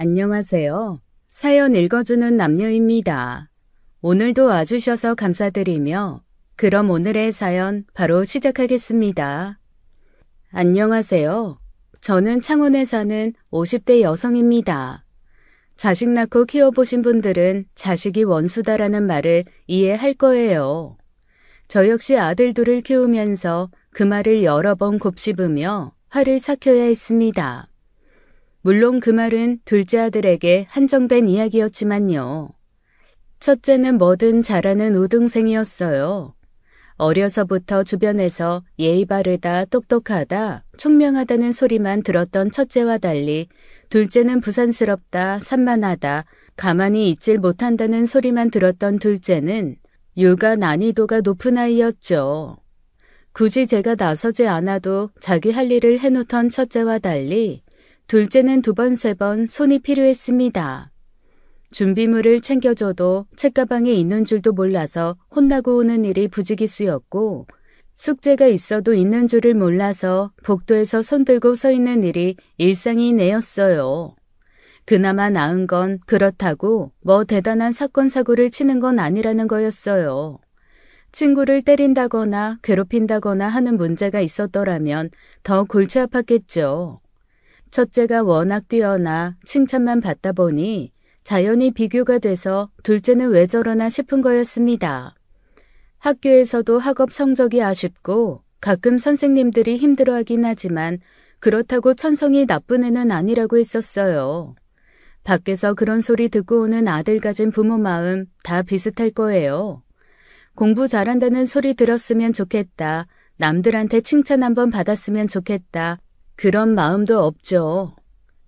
안녕하세요. 사연 읽어주는 남녀입니다. 오늘도 와주셔서 감사드리며 그럼 오늘의 사연 바로 시작하겠습니다. 안녕하세요. 저는 창원에 사는 50대 여성입니다. 자식 낳고 키워보신 분들은 자식이 원수다라는 말을 이해할 거예요. 저 역시 아들 둘을 키우면서 그 말을 여러 번 곱씹으며 화를 삭혀야 했습니다. 물론 그 말은 둘째 아들에게 한정된 이야기였지만요. 첫째는 뭐든 잘하는 우등생이었어요. 어려서부터 주변에서 예의 바르다, 똑똑하다, 총명하다는 소리만 들었던 첫째와 달리 둘째는 부산스럽다, 산만하다, 가만히 있질 못한다는 소리만 들었던 둘째는 육아 난이도가 높은 아이였죠. 굳이 제가 나서지 않아도 자기 할 일을 해놓던 첫째와 달리 둘째는 두 번, 세 번 손이 필요했습니다. 준비물을 챙겨줘도 책가방에 있는 줄도 몰라서 혼나고 오는 일이 부지기수였고 숙제가 있어도 있는 줄을 몰라서 복도에서 손 들고 서 있는 일이 일상이 내였어요. 그나마 나은 건 그렇다고 뭐 대단한 사건 사고를 치는 건 아니라는 거였어요. 친구를 때린다거나 괴롭힌다거나 하는 문제가 있었더라면 더 골치 아팠겠죠. 첫째가 워낙 뛰어나 칭찬만 받다 보니 자연히 비교가 돼서 둘째는 왜 저러나 싶은 거였습니다. 학교에서도 학업 성적이 아쉽고 가끔 선생님들이 힘들어하긴 하지만 그렇다고 천성이 나쁜 애는 아니라고 했었어요. 밖에서 그런 소리 듣고 오는 아들 가진 부모 마음 다 비슷할 거예요. 공부 잘한다는 소리 들었으면 좋겠다. 남들한테 칭찬 한번 받았으면 좋겠다. 그런 마음도 없죠.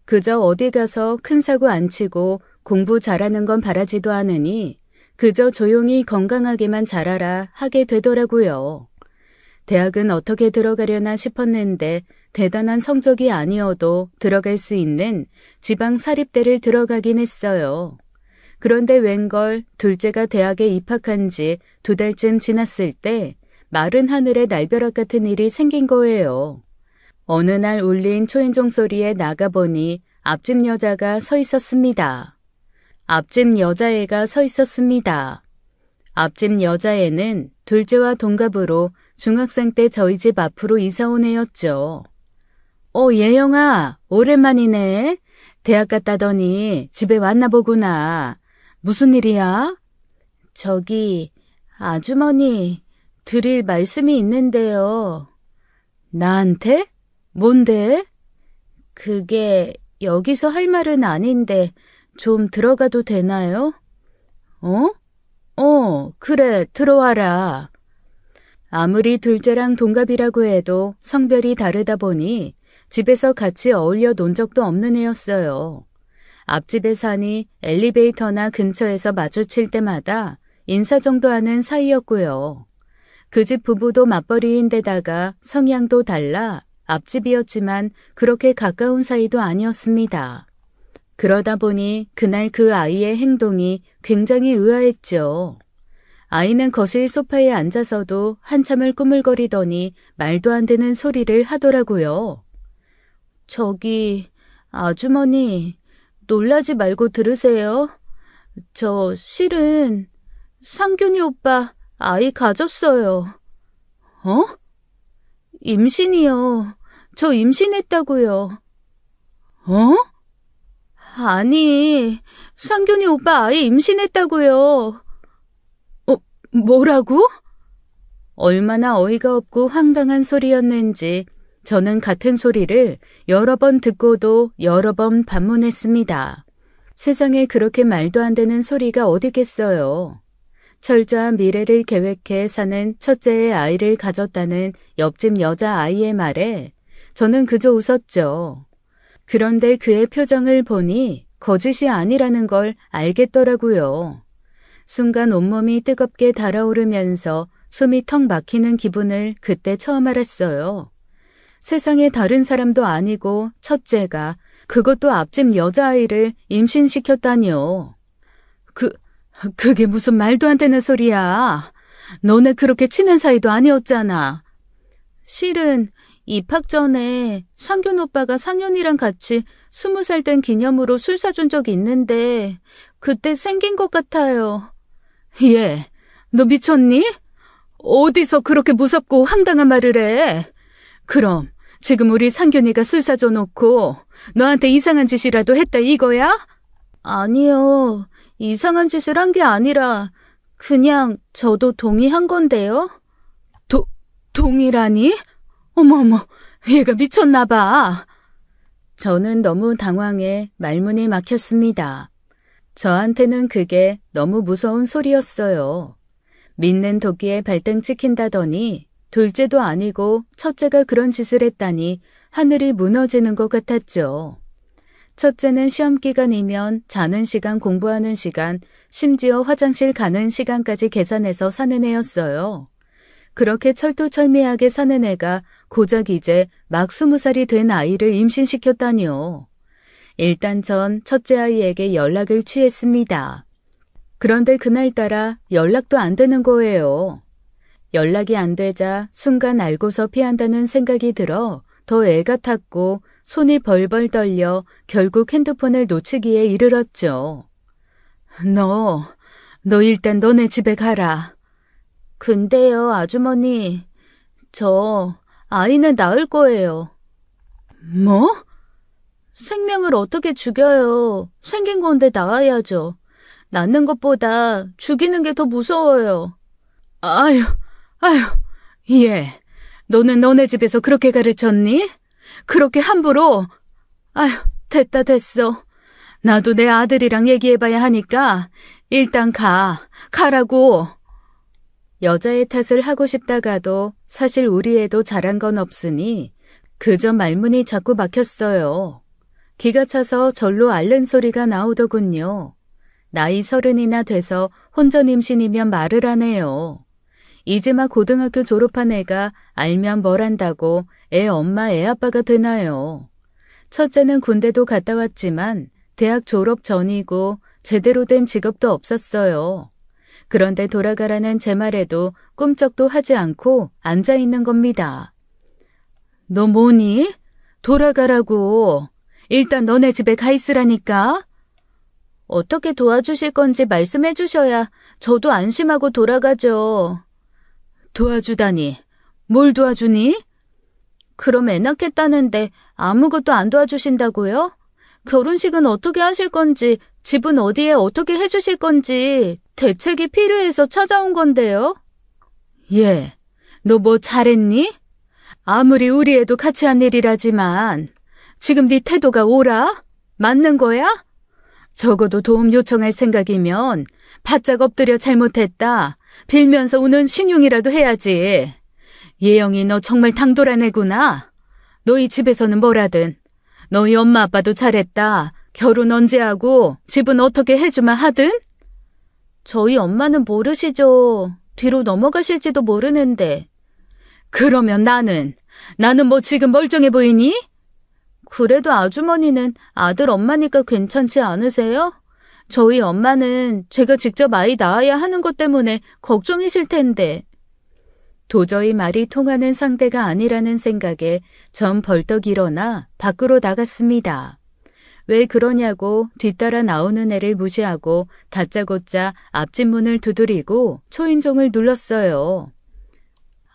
그저 어디 가서 큰 사고 안 치고 공부 잘하는 건 바라지도 않으니 그저 조용히 건강하게만 자라라 하게 되더라고요. 대학은 어떻게 들어가려나 싶었는데 대단한 성적이 아니어도 들어갈 수 있는 지방 사립대를 들어가긴 했어요. 그런데 웬걸 둘째가 대학에 입학한 지 2달쯤 지났을 때 마른 하늘에 날벼락 같은 일이 생긴 거예요. 어느 날 울린 초인종 소리에 나가보니 앞집 여자가 서 있었습니다. 앞집 여자애가 서 있었습니다. 앞집 여자애는 둘째와 동갑으로 중학생 때 저희 집 앞으로 이사 온 애였죠. 예영아, 오랜만이네. 대학 갔다더니 집에 왔나 보구나. 무슨 일이야? 저기, 아주머니, 드릴 말씀이 있는데요. 나한테? 뭔데? 그게 여기서 할 말은 아닌데 좀 들어가도 되나요? 그래, 들어와라. 아무리 둘째랑 동갑이라고 해도 성별이 다르다 보니 집에서 같이 어울려 논 적도 없는 애였어요. 앞집에 사니 엘리베이터나 근처에서 마주칠 때마다 인사 정도 하는 사이였고요. 그 집 부부도 맞벌이인데다가 성향도 달라 앞집이었지만 그렇게 가까운 사이도 아니었습니다. 그러다 보니 그날 그 아이의 행동이 굉장히 의아했죠. 아이는 거실 소파에 앉아서도 한참을 꾸물거리더니 말도 안 되는 소리를 하더라고요. 저기, 아주머니, 놀라지 말고 들으세요. 저 실은 상균이 오빠 아이 가졌어요. 임신이요. 저 임신했다고요. 아니, 상균이 오빠 아이 임신했다고요. 뭐라고? 얼마나 어이가 없고 황당한 소리였는지 저는 같은 소리를 여러 번 듣고도 여러 번 반문했습니다. 세상에 그렇게 말도 안 되는 소리가 어디겠어요. 철저한 미래를 계획해 사는 첫째의 아이를 가졌다는 옆집 여자아이의 말에 저는 그저 웃었죠. 그런데 그의 표정을 보니 거짓이 아니라는 걸 알겠더라고요. 순간 온몸이 뜨겁게 달아오르면서 숨이 턱 막히는 기분을 그때 처음 알았어요. 세상에 다른 사람도 아니고 첫째가 그것도 앞집 여자아이를 임신시켰다니요. 그게 무슨 말도 안 되는 소리야. 너네 그렇게 친한 사이도 아니었잖아. 실은 입학 전에 상균 오빠가 상현이랑 같이 20살 된 기념으로 술 사준 적이 있는데 그때 생긴 것 같아요. 얘, 너 미쳤니? 어디서 그렇게 무섭고 황당한 말을 해? 그럼 지금 우리 상균이가 술 사줘놓고 너한테 이상한 짓이라도 했다 이거야? 아니요. 이상한 짓을 한 게 아니라 그냥 저도 동의한 건데요. 동의라니? 어머어머, 얘가 미쳤나 봐. 저는 너무 당황해 말문이 막혔습니다. 저한테는 그게 너무 무서운 소리였어요. 믿는 도끼에 발등 찍힌다더니 둘째도 아니고 첫째가 그런 짓을 했다니 하늘이 무너지는 것 같았죠. 첫째는 시험 기간이면 자는 시간, 공부하는 시간, 심지어 화장실 가는 시간까지 계산해서 사는 애였어요. 그렇게 철두철미하게 사는 애가 고작 이제 막 20살이 된 아이를 임신시켰다니요. 일단 전 첫째 아이에게 연락을 취했습니다. 그런데 그날따라 연락도 안 되는 거예요. 연락이 안 되자 순간 알고서 피한다는 생각이 들어 더 애가 탔고 손이 벌벌 떨려 결국 핸드폰을 놓치기에 이르렀죠. 너 일단 너네 집에 가라. 근데요, 아주머니, 저 아이는 낳을 거예요. 뭐? 생명을 어떻게 죽여요? 생긴 건데 낳아야죠. 낳는 것보다 죽이는 게 더 무서워요. 아유, 얘, 너는 너네 집에서 그렇게 가르쳤니? 그렇게 함부로? 아유, 됐어. 나도 내 아들이랑 얘기해봐야 하니까 일단 가라고. 여자의 탓을 하고 싶다가도 사실 우리 애도 잘한 건 없으니 그저 말문이 자꾸 막혔어요. 기가 차서 절로 앓는 소리가 나오더군요. 나이 30이나 돼서 혼전 임신이면 말을 하네요. 이제 막 고등학교 졸업한 애가 알면 뭘 한다고 애 엄마 애 아빠가 되나요? 첫째는 군대도 갔다 왔지만 대학 졸업 전이고 제대로 된 직업도 없었어요. 그런데 돌아가라는 제 말에도 꿈쩍도 하지 않고 앉아있는 겁니다. 너 뭐니? 돌아가라고. 일단 너네 집에 가 있으라니까. 어떻게 도와주실 건지 말씀해 주셔야 저도 안심하고 돌아가죠. 도와주다니. 뭘 도와주니? 그럼 애 낳겠다는데 아무것도 안 도와주신다고요? 결혼식은 어떻게 하실 건지, 집은 어디에 어떻게 해주실 건지 대책이 필요해서 찾아온 건데요. 얘, 너 뭐 잘했니? 아무리 우리 애도 같이 한 일이라지만 지금 네 태도가 오라? 맞는 거야? 적어도 도움 요청할 생각이면 바짝 엎드려 잘못했다 빌면서 우는 신용이라도 해야지. 예영이 너 정말 당돌한 애구나. 너희 집에서는 뭐라든 너희 엄마 아빠도 잘했다. 결혼 언제 하고 집은 어떻게 해주마 하든? 저희 엄마는 모르시죠. 뒤로 넘어가실지도 모르는데. 그러면 나는 뭐 지금 멀쩡해 보이니? 그래도 아주머니는 아들 엄마니까 괜찮지 않으세요? 저희 엄마는 제가 직접 아이 낳아야 하는 것 때문에 걱정이실 텐데. 도저히 말이 통하는 상대가 아니라는 생각에 전 벌떡 일어나 밖으로 나갔습니다. 왜 그러냐고 뒤따라 나오는 애를 무시하고 다짜고짜 앞집 문을 두드리고 초인종을 눌렀어요.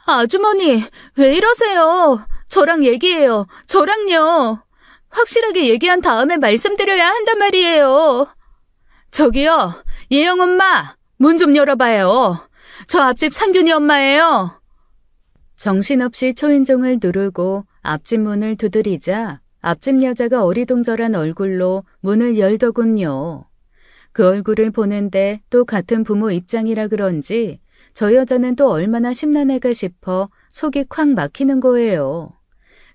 아주머니, 왜 이러세요? 저랑 얘기해요. 저랑요. 확실하게 얘기한 다음에 말씀드려야 한단 말이에요. 저기요, 예영 엄마, 문 좀 열어봐요. 저 앞집 상균이 엄마예요. 정신없이 초인종을 누르고 앞집 문을 두드리자 앞집 여자가 어리둥절한 얼굴로 문을 열더군요. 그 얼굴을 보는데 또 같은 부모 입장이라 그런지 저 여자는 또 얼마나 심란할까 싶어 속이 콱 막히는 거예요.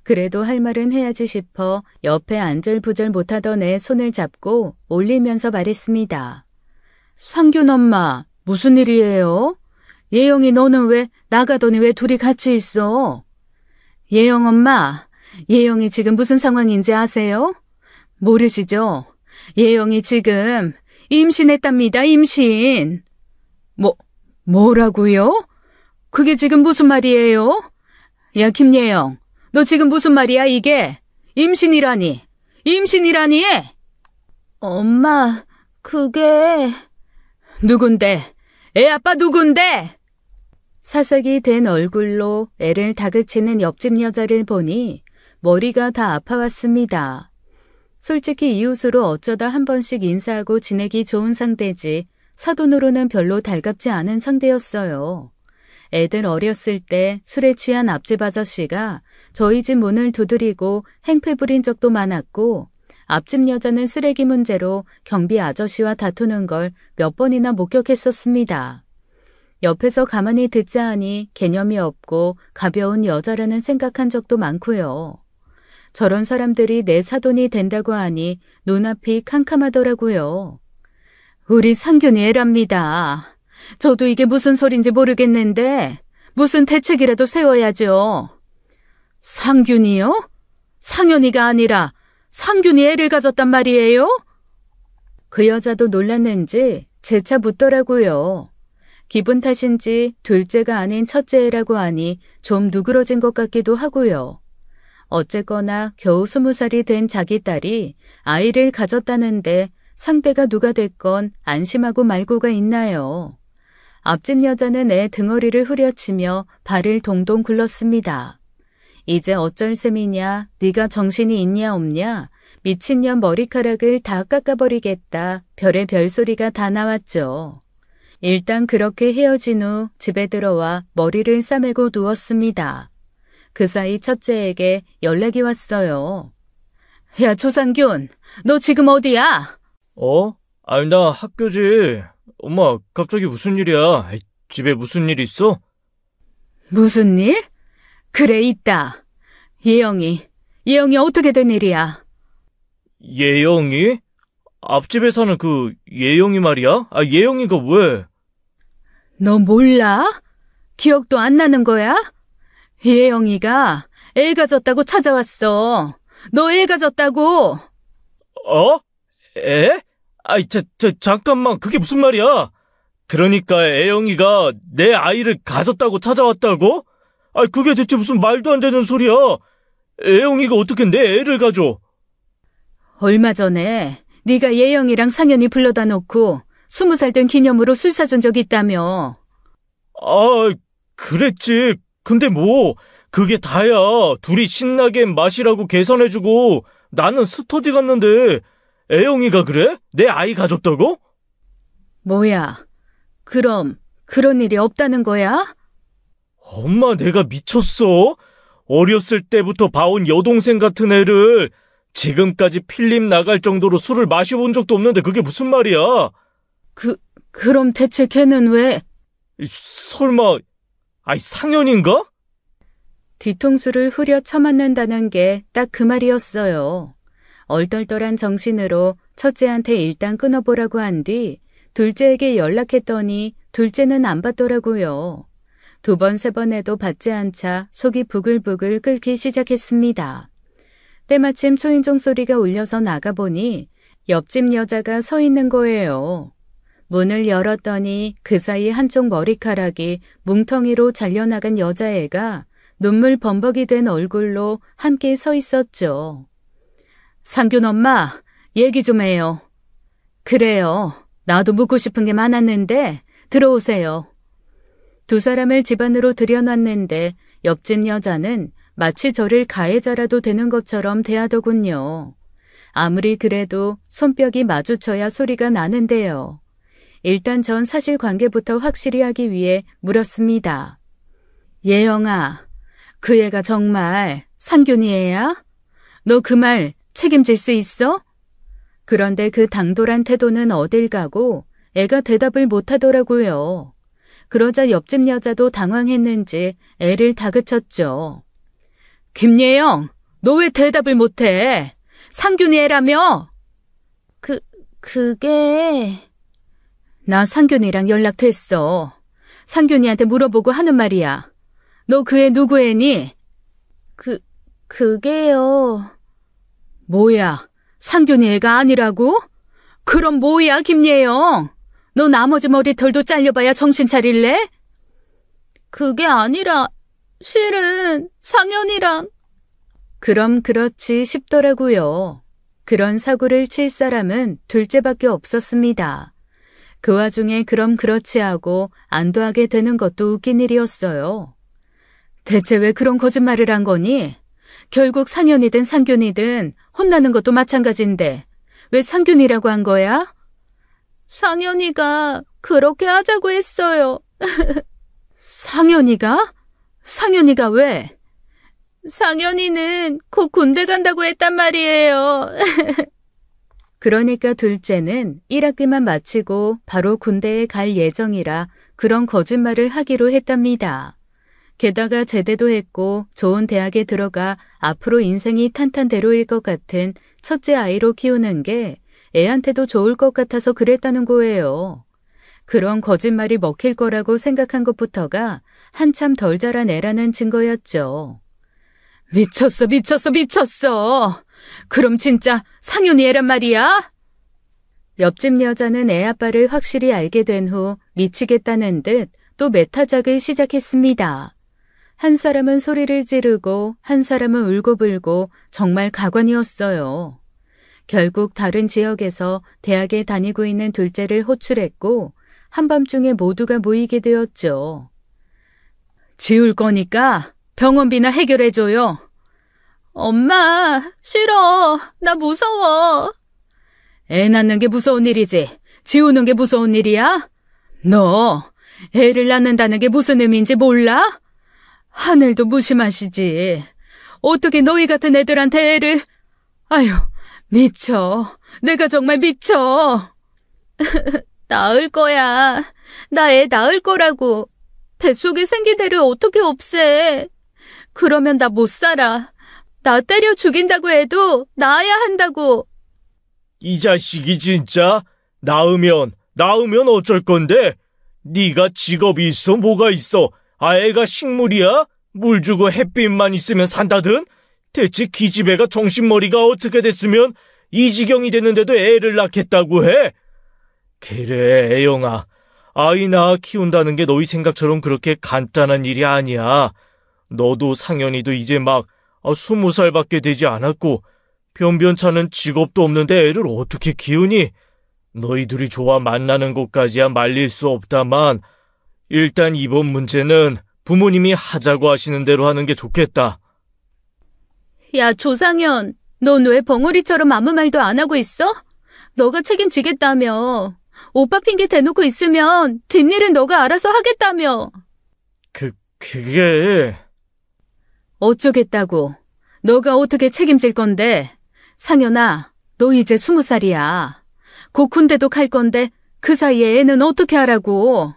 그래도 할 말은 해야지 싶어 옆에 안절부절 못하던 애 손을 잡고 올리면서 말했습니다. 상균 엄마, 무슨 일이에요? 예영이 너는 왜 나가더니 왜 둘이 같이 있어? 예영 엄마, 예영이 지금 무슨 상황인지 아세요? 모르시죠? 예영이 지금 임신했답니다, 임신. 뭐라고요? 그게 지금 무슨 말이에요? 야, 김예영, 너 지금 무슨 말이야, 이게? 임신이라니. 임신이라니? 엄마, 그게... 누군데? 애 아빠 누군데? 사색이 된 얼굴로 애를 다그치는 옆집 여자를 보니 머리가 다 아파왔습니다. 솔직히 이웃으로 어쩌다 한 번씩 인사하고 지내기 좋은 상대지 사돈으로는 별로 달갑지 않은 상대였어요. 애들 어렸을 때 술에 취한 앞집 아저씨가 저희 집 문을 두드리고 행패 부린 적도 많았고, 앞집 여자는 쓰레기 문제로 경비 아저씨와 다투는 걸 몇 번이나 목격했었습니다. 옆에서 가만히 듣자 하니 개념이 없고 가벼운 여자라는 생각한 적도 많고요. 저런 사람들이 내 사돈이 된다고 하니 눈앞이 캄캄하더라고요. 우리 상균이 애랍니다. 저도 이게 무슨 소린지 모르겠는데 무슨 대책이라도 세워야죠. 상균이요? 상현이가 아니라 상균이 애를 가졌단 말이에요? 그 여자도 놀랐는지 재차 묻더라고요. 기분 탓인지 둘째가 아닌 첫째 애라고 하니 좀 누그러진 것 같기도 하고요. 어쨌거나 겨우 20살이 된 자기 딸이 아이를 가졌다는데 상대가 누가 됐건 안심하고 말고가 있나요? 앞집 여자는 애 등허리를 후려치며 발을 동동 굴렀습니다. 이제 어쩔 셈이냐, 네가 정신이 있냐 없냐, 미친년 머리카락을 다 깎아버리겠다, 별의 별소리가 다 나왔죠. 일단 그렇게 헤어진 후 집에 들어와 머리를 싸매고 누웠습니다. 그 사이 첫째에게 연락이 왔어요. 야, 조상균, 너 지금 어디야? 아니, 나 학교지. 엄마, 갑자기 무슨 일이야? 집에 무슨 일 있어? 무슨 일? 그래, 있다. 예영이 어떻게 된 일이야? 예영이? 앞집에 사는 그 예영이 말이야? 예영이가 왜? 너 몰라? 기억도 안 나는 거야? 예영이가 애 가졌다고 찾아왔어. 너 애 가졌다고. 애? 잠깐만, 그게 무슨 말이야? 그러니까 애영이가 내 아이를 가졌다고 찾아왔다고? 그게 대체 무슨 말도 안 되는 소리야? 애영이가 어떻게 내 애를 가져? 얼마 전에 네가 예영이랑 상현이 불러다 놓고 20살 된 기념으로 술 사준 적 있다며. 그랬지. 근데 뭐 그게 다야. 둘이 신나게 마시라고 계산해주고 나는 스터디 갔는데 애영이가 그래? 내 아이 가졌다고? 뭐야, 그럼 그런 일이 없다는 거야? 엄마, 내가 미쳤어? 어렸을 때부터 봐온 여동생 같은 애를 지금까지 필름 나갈 정도로 술을 마셔본 적도 없는데 그게 무슨 말이야? 그럼 대체 걔는 왜? 설마 상현인가? 뒤통수를 후려 쳐맞는다는 게 딱 그 말이었어요. 얼떨떨한 정신으로 첫째한테 일단 끊어보라고 한 뒤 둘째에게 연락했더니 둘째는 안 받더라고요. 2번, 3번 해도 받지 않자 속이 부글부글 끓기 시작했습니다. 때마침 초인종 소리가 울려서 나가보니 옆집 여자가 서 있는 거예요. 문을 열었더니 그 사이 한쪽 머리카락이 뭉텅이로 잘려나간 여자애가 눈물 범벅이 된 얼굴로 함께 서 있었죠. 상균 엄마, 얘기 좀 해요. 그래요. 나도 묻고 싶은 게 많았는데 들어오세요. 2 사람을 집 안으로 들여놨는데 옆집 여자는 마치 저를 가해자라도 되는 것처럼 대하더군요. 아무리 그래도 손뼉이 마주쳐야 소리가 나는데요. 일단 전 사실관계부터 확실히 하기 위해 물었습니다. 예영아, 그 애가 정말 상균이 애야? 너 그 말 책임질 수 있어? 그런데 그 당돌한 태도는 어딜 가고 애가 대답을 못하더라고요. 그러자 옆집 여자도 당황했는지 애를 다그쳤죠. 김예영, 너 왜 대답을 못해? 상균이 애라며? 그게... 나 상균이랑 연락됐어. 상균이한테 물어보고 하는 말이야. 너 그 애 누구 애니? 그게요... 뭐야, 상균이 애가 아니라고? 그럼 뭐야, 김예영? 너 나머지 머리털도 잘려봐야 정신 차릴래? 그게 아니라 실은 상현이랑... 그럼 그렇지 싶더라고요. 그런 사고를 칠 사람은 둘째밖에 없었습니다. 그 와중에 그럼 그렇지 하고 안도하게 되는 것도 웃긴 일이었어요. 대체 왜 그런 거짓말을 한 거니? 결국 상현이든 상균이든 혼나는 것도 마찬가지인데 왜 상균이라고 한 거야? 상현이가 그렇게 하자고 했어요. 상현이가? 상현이가 왜? 상현이는 곧 군대 간다고 했단 말이에요. 그러니까 둘째는 1학기만 마치고 바로 군대에 갈 예정이라 그런 거짓말을 하기로 했답니다. 게다가 제대도 했고 좋은 대학에 들어가 앞으로 인생이 탄탄대로일 것 같은 첫째 아이로 키우는 게 애한테도 좋을 것 같아서 그랬다는 거예요. 그런 거짓말이 먹힐 거라고 생각한 것부터가 한참 덜 자란 애라는 증거였죠. 미쳤어, 미쳤어, 미쳤어. 그럼 진짜 상윤이 애란 말이야? 옆집 여자는 애 아빠를 확실히 알게 된 후 미치겠다는 듯 또 메타작을 시작했습니다. 한 사람은 소리를 지르고 한 사람은 울고불고 정말 가관이었어요. 결국 다른 지역에서 대학에 다니고 있는 둘째를 호출했고 한밤중에 모두가 모이게 되었죠. 지울 거니까 병원비나 해결해줘요. 엄마, 싫어. 나 무서워. 애 낳는 게 무서운 일이지. 지우는 게 무서운 일이야? 너 애를 낳는다는 게 무슨 의미인지 몰라? 하늘도 무심하시지. 어떻게 너희 같은 애들한테 애를... 아유, 미쳐. 내가 정말 미쳐. 낳을 거야. 나 애 낳을 거라고. 뱃속에 생긴 애를 어떻게 없애. 그러면 나 못 살아. 나 때려 죽인다고 해도 낳아야 한다고. 이 자식이 진짜 낳으면 어쩔 건데? 네가 직업이 있어 뭐가 있어? 애가 식물이야? 물 주고 햇빛만 있으면 산다든? 대체 기집애가 정신머리가 어떻게 됐으면 이 지경이 됐는데도 애를 낳겠다고 해? 그래, 애영아. 아이 낳아 키운다는 게 너희 생각처럼 그렇게 간단한 일이 아니야. 너도 상현이도 이제 막 20살밖에 되지 않았고 변변찮은 직업도 없는데 애를 어떻게 키우니? 너희들이 좋아 만나는 곳까지야 말릴 수 없다만 일단 이번 문제는 부모님이 하자고 하시는 대로 하는 게 좋겠다. 야, 조상현, 넌 왜 벙어리처럼 아무 말도 안 하고 있어? 너가 책임지겠다며. 오빠 핑계 대놓고 있으면 뒷일은 너가 알아서 하겠다며. 그게... 어쩌겠다고. 너가 어떻게 책임질 건데. 상현아, 너 이제 20살이야. 곧 군대도 갈 건데 그 사이에 애는 어떻게 하라고.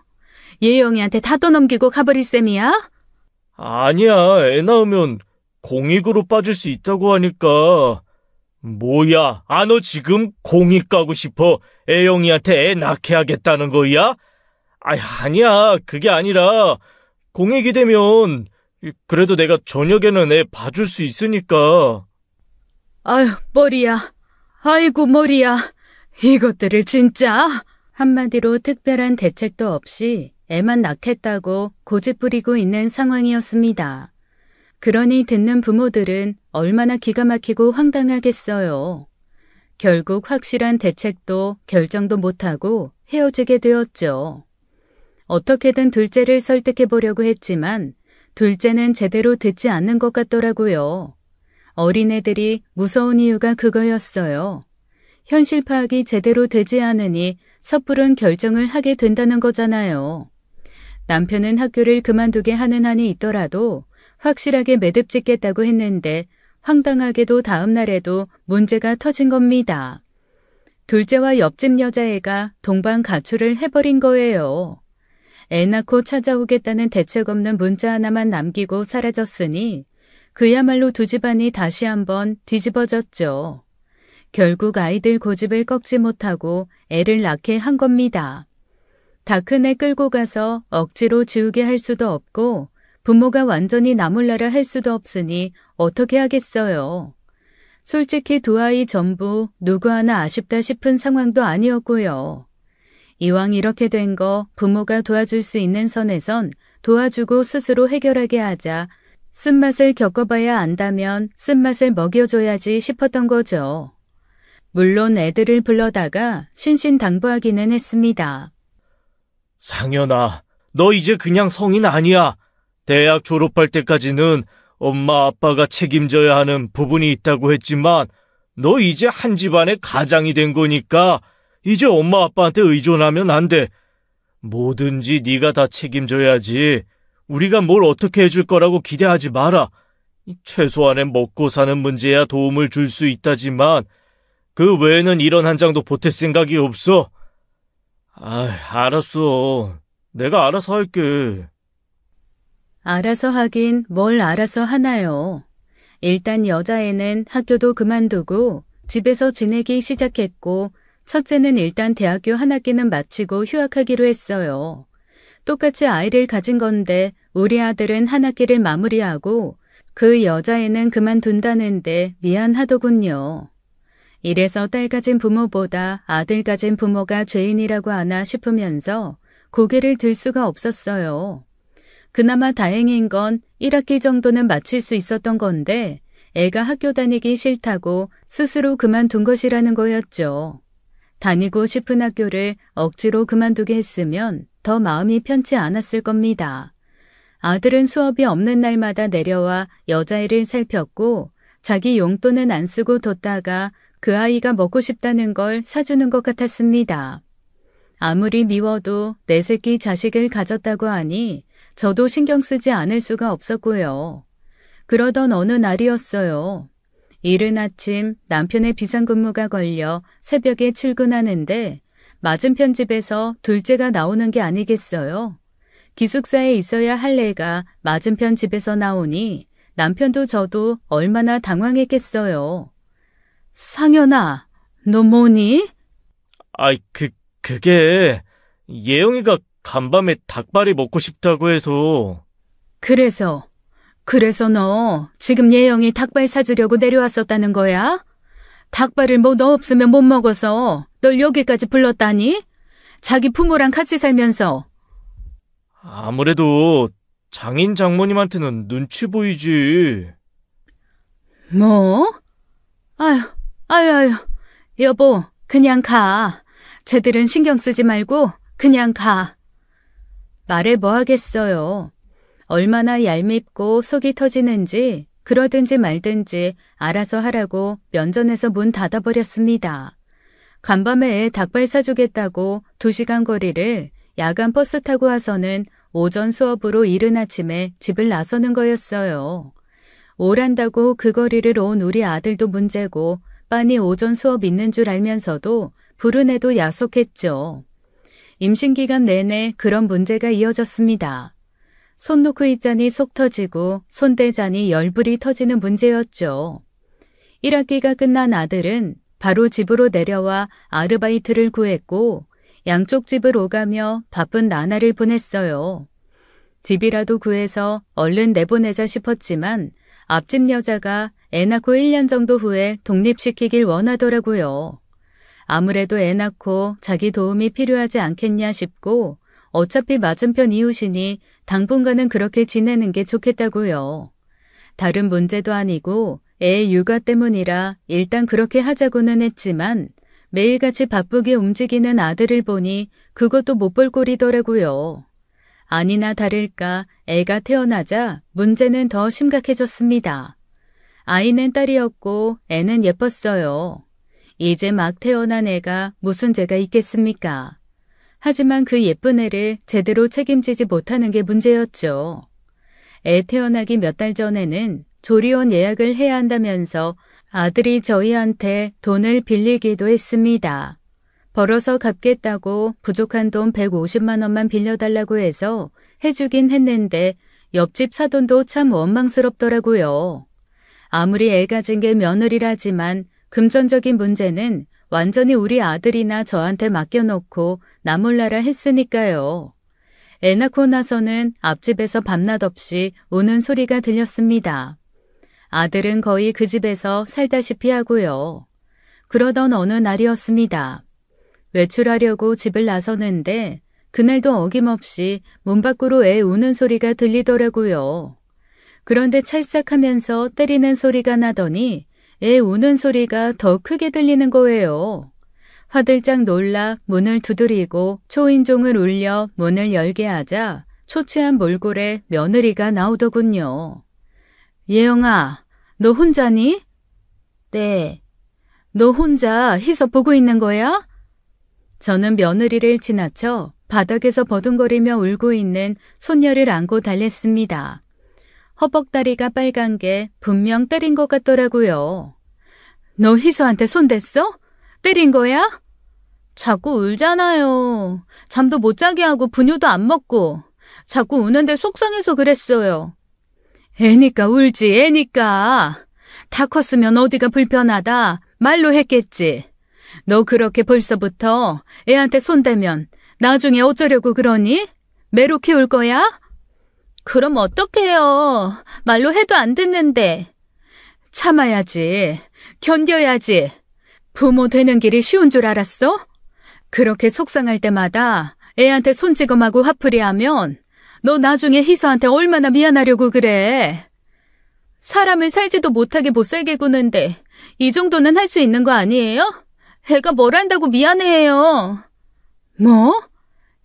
예영이한테 다 떠넘기고 가버릴 셈이야? 아니야, 애 낳으면 공익으로 빠질 수 있다고 하니까. 뭐야, 너 지금 공익 가고 싶어? 애영이한테 애 낳게 하겠다는 거야? 아니야, 그게 아니라 공익이 되면 그래도 내가 저녁에는 애 봐줄 수 있으니까. 아유, 머리야. 아이고, 머리야. 이것들을 진짜. 한마디로 특별한 대책도 없이 애만 낳겠다고 고집 부리고 있는 상황이었습니다. 그러니 듣는 부모들은 얼마나 기가 막히고 황당하겠어요. 결국 확실한 대책도 결정도 못하고 헤어지게 되었죠. 어떻게든 둘째를 설득해 보려고 했지만 둘째는 제대로 듣지 않는 것 같더라고요. 어린애들이 무서운 이유가 그거였어요. 현실 파악이 제대로 되지 않으니 섣부른 결정을 하게 된다는 거잖아요. 남편은 학교를 그만두게 하는 한이 있더라도 확실하게 매듭 짓겠다고 했는데 황당하게도 다음 날에도 문제가 터진 겁니다. 둘째와 옆집 여자애가 동반 가출을 해버린 거예요. 애 낳고 찾아오겠다는 대책 없는 문자 하나만 남기고 사라졌으니 그야말로 두 집안이 다시 한번 뒤집어졌죠. 결국 아이들 고집을 꺾지 못하고 애를 낳게 한 겁니다. 다 큰 애 끌고 가서 억지로 지우게 할 수도 없고 부모가 완전히 나몰라라 할 수도 없으니 어떻게 하겠어요. 솔직히 두 아이 전부 누구 하나 아쉽다 싶은 상황도 아니었고요. 이왕 이렇게 된 거 부모가 도와줄 수 있는 선에선 도와주고 스스로 해결하게 하자. 쓴맛을 겪어봐야 안다면 쓴맛을 먹여줘야지 싶었던 거죠. 물론 애들을 불러다가 신신당부하기는 했습니다. 상현아, 너 이제 그냥 성인 아니야. 대학 졸업할 때까지는 엄마 아빠가 책임져야 하는 부분이 있다고 했지만 너 이제 한 집안의 가장이 된 거니까 이제 엄마 아빠한테 의존하면 안 돼. 뭐든지 네가 다 책임져야지. 우리가 뭘 어떻게 해줄 거라고 기대하지 마라. 최소한의 먹고 사는 문제야 도움을 줄 수 있다지만 그 외에는 이런 한 장도 보탤 생각이 없어. 알았어. 내가 알아서 할게. 알아서 하긴 뭘 알아서 하나요. 일단 여자애는 학교도 그만두고 집에서 지내기 시작했고 첫째는 일단 대학교 한 학기는 마치고 휴학하기로 했어요. 똑같이 아이를 가진 건데 우리 아들은 한 학기를 마무리하고 그 여자애는 그만둔다는데 미안하더군요. 이래서 딸 가진 부모보다 아들 가진 부모가 죄인이라고 하나 싶으면서 고개를 들 수가 없었어요. 그나마 다행인 건 1학기 정도는 마칠 수 있었던 건데 애가 학교 다니기 싫다고 스스로 그만둔 것이라는 거였죠. 다니고 싶은 학교를 억지로 그만두게 했으면 더 마음이 편치 않았을 겁니다. 아들은 수업이 없는 날마다 내려와 여자애를 살폈고 자기 용돈은 안 쓰고 뒀다가 그 아이가 먹고 싶다는 걸 사주는 것 같았습니다. 아무리 미워도 내 새끼 자식을 가졌다고 하니 저도 신경 쓰지 않을 수가 없었고요. 그러던 어느 날이었어요. 이른 아침 남편의 비상근무가 걸려 새벽에 출근하는데 맞은편 집에서 둘째가 나오는 게 아니겠어요. 기숙사에 있어야 할 애가 맞은편 집에서 나오니 남편도 저도 얼마나 당황했겠어요. 상현아, 너 뭐니? 그게 예영이가 간밤에 닭발이 먹고 싶다고 해서. 그래서 너 지금 예영이 닭발 사주려고 내려왔었다는 거야? 닭발을 뭐 너 없으면 못 먹어서 널 여기까지 불렀다니? 자기 부모랑 같이 살면서. 아무래도 장인 장모님한테는 눈치 보이지. 뭐? 아유, 여보, 그냥 가. 쟤들은 신경 쓰지 말고 그냥 가. 말해 뭐 하겠어요. 얼마나 얄밉고 속이 터지는지 그러든지 말든지 알아서 하라고 면전에서 문 닫아버렸습니다. 간밤에 애 닭발 사주겠다고 2시간 거리를 야간 버스 타고 와서는 오전 수업으로 이른 아침에 집을 나서는 거였어요. 오란다고 그 거리를 온 우리 아들도 문제고 빤히 오전 수업 있는 줄 알면서도 부른 애도 야속했죠. 임신기간 내내 그런 문제가 이어졌습니다. 손 놓고 있자니 속 터지고 손 대자니 열불이 터지는 문제였죠. 1학기가 끝난 아들은 바로 집으로 내려와 아르바이트를 구했고 양쪽 집을 오가며 바쁜 나날을 보냈어요. 집이라도 구해서 얼른 내보내자 싶었지만 앞집 여자가 애 낳고 1년 정도 후에 독립시키길 원하더라고요. 아무래도 애 낳고 자기 도움이 필요하지 않겠냐 싶고 어차피 맞은편 이웃이니 당분간은 그렇게 지내는 게 좋겠다고요. 다른 문제도 아니고 애 육아 때문이라 일단 그렇게 하자고는 했지만 매일같이 바쁘게 움직이는 아들을 보니 그것도 못 볼 꼴이더라고요. 아니나 다를까 애가 태어나자 문제는 더 심각해졌습니다. 아이는 딸이었고 애는 예뻤어요. 이제 막 태어난 애가 무슨 죄가 있겠습니까? 하지만 그 예쁜 애를 제대로 책임지지 못하는 게 문제였죠. 애 태어나기 몇 달 전에는 조리원 예약을 해야 한다면서 아들이 저희한테 돈을 빌리기도 했습니다. 벌어서 갚겠다고 부족한 돈 150만 원만 빌려달라고 해서 해주긴 했는데 옆집 사돈도 참 원망스럽더라고요. 아무리 애 가진 게 며느리라지만 금전적인 문제는 완전히 우리 아들이나 저한테 맡겨놓고 나 몰라라 했으니까요. 애 낳고 나서는 앞집에서 밤낮 없이 우는 소리가 들렸습니다. 아들은 거의 그 집에서 살다시피 하고요. 그러던 어느 날이었습니다. 외출하려고 집을 나서는데 그날도 어김없이 문 밖으로 애 우는 소리가 들리더라고요. 그런데 찰싹하면서 때리는 소리가 나더니 애 우는 소리가 더 크게 들리는 거예요. 화들짝 놀라 문을 두드리고 초인종을 울려 문을 열게 하자 초췌한 몰골에 며느리가 나오더군요. 예영아, 너 혼자니? 네. 너 혼자 희서 보고 있는 거야? 저는 며느리를 지나쳐 바닥에서 버둥거리며 울고 있는 손녀를 안고 달랬습니다. 허벅다리가 빨간 게 분명 때린 것 같더라고요. 너 희서한테 손댔어? 때린 거야? 자꾸 울잖아요. 잠도 못 자게 하고 분유도 안 먹고 자꾸 우는데 속상해서 그랬어요. 애니까 울지, 애니까. 다 컸으면 어디가 불편하다 말로 했겠지. 너 그렇게 벌써부터 애한테 손대면 나중에 어쩌려고 그러니? 매로 키울 거야? 그럼 어떡해요. 말로 해도 안 듣는데. 참아야지. 견뎌야지. 부모 되는 길이 쉬운 줄 알았어? 그렇게 속상할 때마다 애한테 손찌검하고 화풀이하면 너 나중에 희서한테 얼마나 미안하려고 그래. 사람을 살지도 못하게 못살게 구는데 이 정도는 할 수 있는 거 아니에요? 애가 뭘 한다고 미안해해요. 뭐?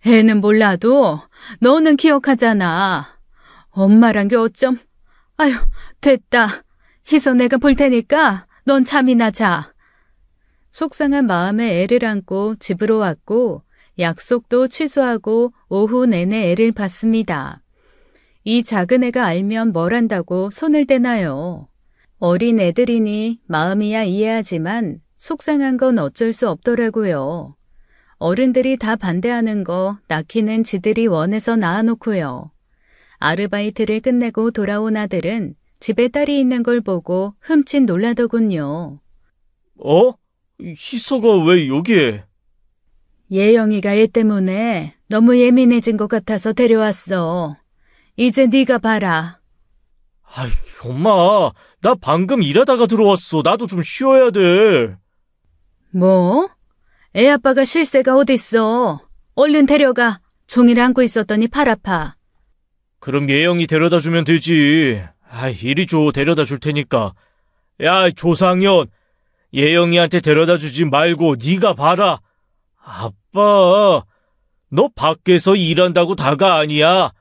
애는 몰라도 너는 기억하잖아. 엄마란 게 어쩜. 아휴, 됐다. 희서 내가 볼 테니까 넌 잠이나 자. 속상한 마음에 애를 안고 집으로 왔고 약속도 취소하고 오후 내내 애를 봤습니다. 이 작은 애가 알면 뭘 한다고 손을 대나요? 어린 애들이니 마음이야 이해하지만 속상한 건 어쩔 수 없더라고요. 어른들이 다 반대하는 거 낳기는 지들이 원해서 낳아놓고요. 아르바이트를 끝내고 돌아온 아들은 집에 딸이 있는 걸 보고 흠칫 놀라더군요. 어? 희서가 왜 여기에? 예영이가 얘 때문에 너무 예민해진 것 같아서 데려왔어. 이제 네가 봐라. 아이, 엄마, 나 방금 일하다가 들어왔어. 나도 좀 쉬어야 돼. 뭐? 애 아빠가 쉴 새가 어딨어. 얼른 데려가. 종일 안고 있었더니 팔 아파. 그럼 예영이 데려다 주면 되지. 아이, 이리 줘. 데려다 줄 테니까. 야, 조상현. 예영이한테 데려다 주지 말고 네가 봐라. 아빠, 너 밖에서 일한다고 다가 아니야.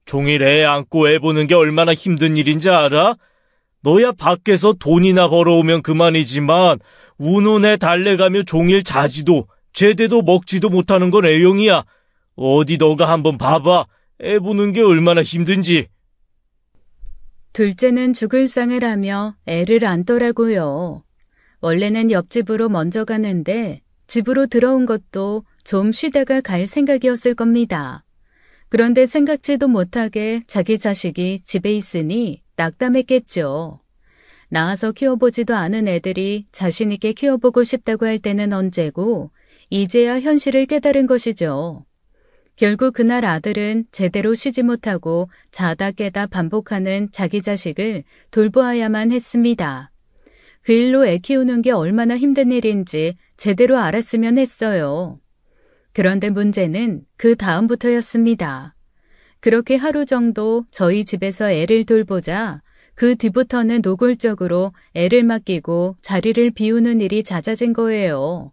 종일 애 안고 애 보는 게 얼마나 힘든 일인지 알아? 너야 밖에서 돈이나 벌어오면 그만이지만 우는 애 달래가며 종일 자지도 제대로 먹지도 못하는 건 애영이야. 어디 너가 한번 봐봐. 애 보는 게 얼마나 힘든지. 둘째는 죽을 상을 하며 애를 안더라고요. 원래는 옆집으로 먼저 가는데 집으로 들어온 것도 좀 쉬다가 갈 생각이었을 겁니다. 그런데 생각지도 못하게 자기 자식이 집에 있으니 낙담했겠죠. 낳아서 키워보지도 않은 애들이 자신 있게 키워보고 싶다고 할 때는 언제고 이제야 현실을 깨달은 것이죠. 결국 그날 아들은 제대로 쉬지 못하고 자다 깨다 반복하는 자기 자식을 돌보아야만 했습니다. 그 일로 애 키우는 게 얼마나 힘든 일인지 제대로 알았으면 했어요. 그런데 문제는 그 다음부터였습니다. 그렇게 하루 정도 저희 집에서 애를 돌보자 그 뒤부터는 노골적으로 애를 맡기고 자리를 비우는 일이 잦아진 거예요.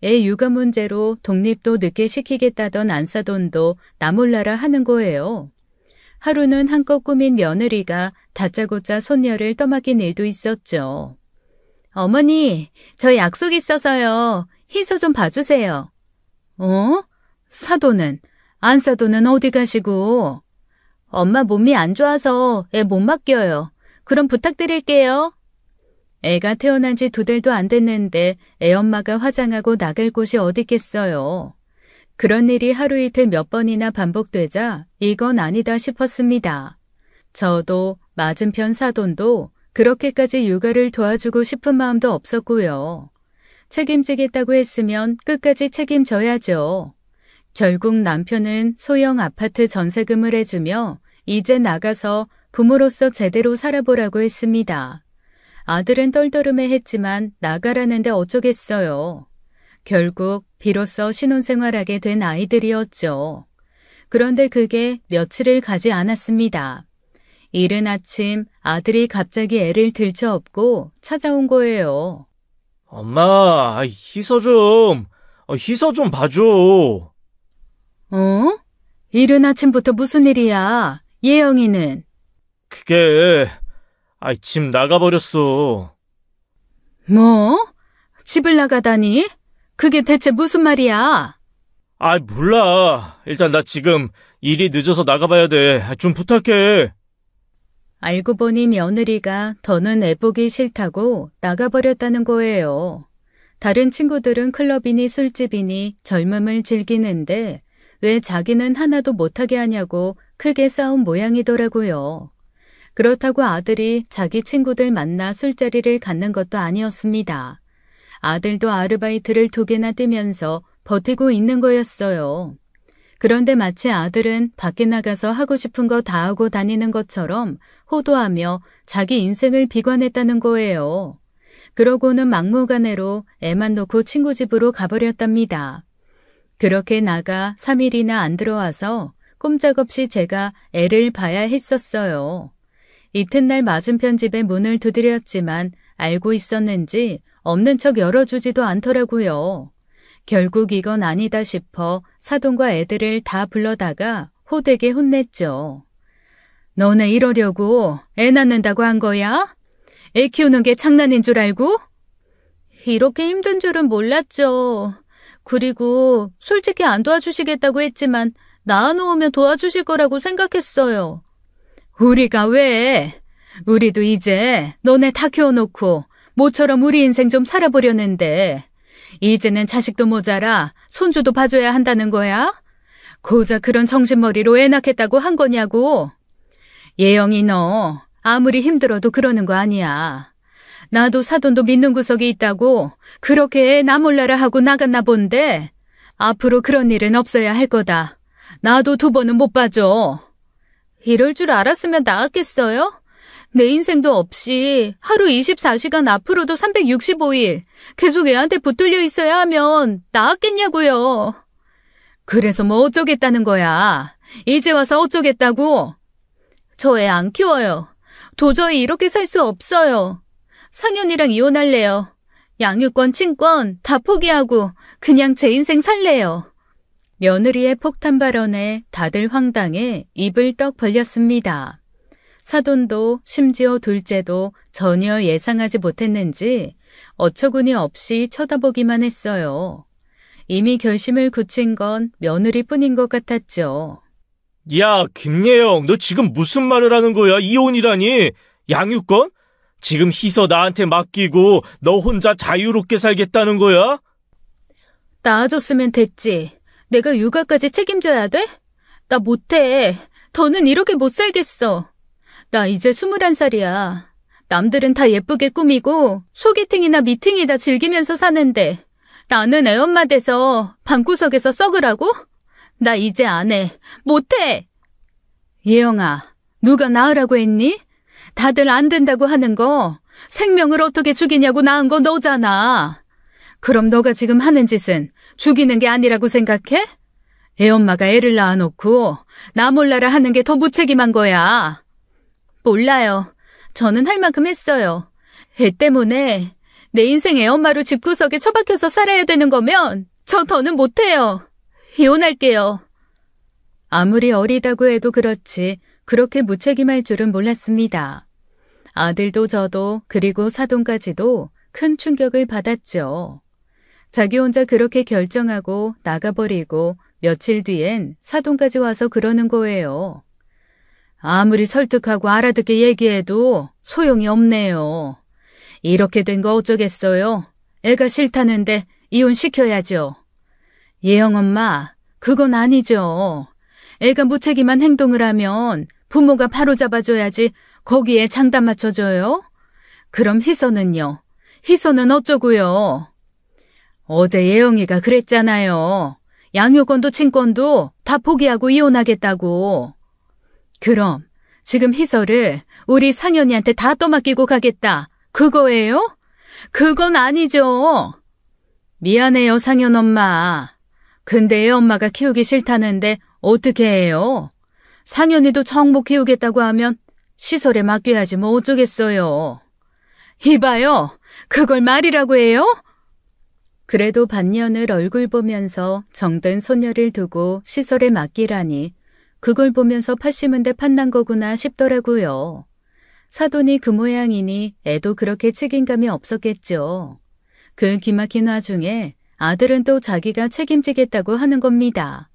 애 육아 문제로 독립도 늦게 시키겠다던 안사돈도 나 몰라라 하는 거예요. 하루는 한껏 꾸민 며느리가 다짜고짜 손녀를 떠맡긴 일도 있었죠. 어머니, 저 약속 있어서요. 희서 좀 봐주세요. 어? 사돈은? 안사돈은 어디 가시고? 엄마 몸이 안 좋아서 애 못 맡겨요. 그럼 부탁드릴게요. 애가 태어난 지 2달도 안 됐는데 애 엄마가 화장하고 나갈 곳이 어딨겠어요. 그런 일이 하루 이틀 몇 번이나 반복되자 이건 아니다 싶었습니다. 저도 맞은편 사돈도 그렇게까지 육아를 도와주고 싶은 마음도 없었고요. 책임지겠다고 했으면 끝까지 책임져야죠. 결국 남편은 소형 아파트 전세금을 해주며 이제 나가서 부모로서 제대로 살아보라고 했습니다. 아들은 떨떠름해했지만 나가라는데 어쩌겠어요. 결국 비로소 신혼생활하게 된 아이들이었죠. 그런데 그게 며칠을 가지 않았습니다. 이른 아침 아들이 갑자기 애를 들쳐업고 찾아온 거예요. 엄마, 희서 좀 봐줘. 어? 이른 아침부터 무슨 일이야? 예영이는? 그게, 집 나가버렸어. 뭐? 집을 나가다니? 그게 대체 무슨 말이야? 몰라. 일단 나 지금 일이 늦어서 나가봐야 돼. 좀 부탁해. 알고 보니 며느리가 더는 애보기 싫다고 나가버렸다는 거예요. 다른 친구들은 클럽이니 술집이니 젊음을 즐기는데 왜 자기는 하나도 못하게 하냐고 크게 싸운 모양이더라고요. 그렇다고 아들이 자기 친구들 만나 술자리를 갖는 것도 아니었습니다. 아들도 아르바이트를 2개나 뛰면서 버티고 있는 거였어요. 그런데 마치 아들은 밖에 나가서 하고 싶은 거 다 하고 다니는 것처럼 호도하며 자기 인생을 비관했다는 거예요. 그러고는 막무가내로 애만 놓고 친구 집으로 가버렸답니다. 그렇게 나가 3일이나 안 들어와서 꼼짝없이 제가 애를 봐야 했었어요. 이튿날 맞은편 집에 문을 두드렸지만 알고 있었는지 없는 척 열어주지도 않더라고요. 결국 이건 아니다 싶어 사돈과 애들을 다 불러다가 호되게 혼냈죠. 너네 이러려고 애 낳는다고 한 거야? 애 키우는 게 장난인 줄 알고? 이렇게 힘든 줄은 몰랐죠. 그리고 솔직히 안 도와주시겠다고 했지만 낳아놓으면 도와주실 거라고 생각했어요. 우리가 왜? 우리도 이제 너네 다 키워놓고 모처럼 우리 인생 좀 살아보려는데 이제는 자식도 모자라 손주도 봐줘야 한다는 거야? 고작 그런 정신머리로 애 낳겠다고 한 거냐고? 예영이 너 아무리 힘들어도 그러는 거 아니야. 나도 사돈도 믿는 구석이 있다고 그렇게 애 나 몰라라 하고 나갔나 본데 앞으로 그런 일은 없어야 할 거다. 나도 2번은 못 봐줘. 이럴 줄 알았으면 나았겠어요? 내 인생도 없이 하루 24시간 앞으로도 365일 계속 애한테 붙들려 있어야 하면 나았겠냐고요. 그래서 뭐 어쩌겠다는 거야? 이제 와서 어쩌겠다고? 저 애 안 키워요. 도저히 이렇게 살 수 없어요. 상현이랑 이혼할래요. 양육권, 친권 다 포기하고 그냥 제 인생 살래요. 며느리의 폭탄 발언에 다들 황당해 입을 떡 벌렸습니다. 사돈도 심지어 둘째도 전혀 예상하지 못했는지 어처구니 없이 쳐다보기만 했어요. 이미 결심을 굳힌 건 며느리뿐인 것 같았죠. 야, 김예영, 너 지금 무슨 말을 하는 거야? 이혼이라니? 양육권? 지금 희서 나한테 맡기고 너 혼자 자유롭게 살겠다는 거야? 낳아줬으면 됐지. 내가 육아까지 책임져야 돼? 나 못해. 더는 이렇게 못 살겠어. 나 이제 21살이야. 남들은 다 예쁘게 꾸미고 소개팅이나 미팅이나 즐기면서 사는데 나는 애엄마 돼서 방구석에서 썩으라고? 나 이제 안 해. 못해. 예영아, 누가 낳으라고 했니? 다들 안 된다고 하는 거 생명을 어떻게 죽이냐고 낳은 거 너잖아. 그럼 너가 지금 하는 짓은 죽이는 게 아니라고 생각해? 애엄마가 애를 낳아놓고 나 몰라라 하는 게 더 무책임한 거야. 몰라요. 저는 할 만큼 했어요. 애 때문에 내 인생 애엄마로 집구석에 처박혀서 살아야 되는 거면 저 더는 못해요. 이혼할게요. 아무리 어리다고 해도 그렇지 그렇게 무책임할 줄은 몰랐습니다. 아들도 저도 그리고 사돈까지도 큰 충격을 받았죠. 자기 혼자 그렇게 결정하고 나가버리고 며칠 뒤엔 사돈까지 와서 그러는 거예요. 아무리 설득하고 알아듣게 얘기해도 소용이 없네요. 이렇게 된 거 어쩌겠어요. 애가 싫다는데 이혼시켜야죠. 예영 엄마, 그건 아니죠. 애가 무책임한 행동을 하면 부모가 바로 잡아줘야지 거기에 장단 맞춰줘요? 그럼 희서는요? 희서는 어쩌고요? 어제 예영이가 그랬잖아요. 양육권도 친권도 다 포기하고 이혼하겠다고. 그럼 지금 희서를 우리 상현이한테 다 떠맡기고 가겠다. 그거예요? 그건 아니죠. 미안해요, 상현 엄마. 근데 애 엄마가 키우기 싫다는데 어떻게 해요? 상현이도 정복 키우겠다고 하면 시설에 맡겨야지 뭐 어쩌겠어요. 이봐요. 그걸 말이라고 해요? 그래도 반년을 얼굴 보면서 정든 소녀를 두고 시설에 맡기라니 그걸 보면서 팥 심은 데 팥난 거구나 싶더라고요. 사돈이 그 모양이니 애도 그렇게 책임감이 없었겠죠. 그 기막힌 와중에 아들은 또 자기가 책임지겠다고 하는 겁니다.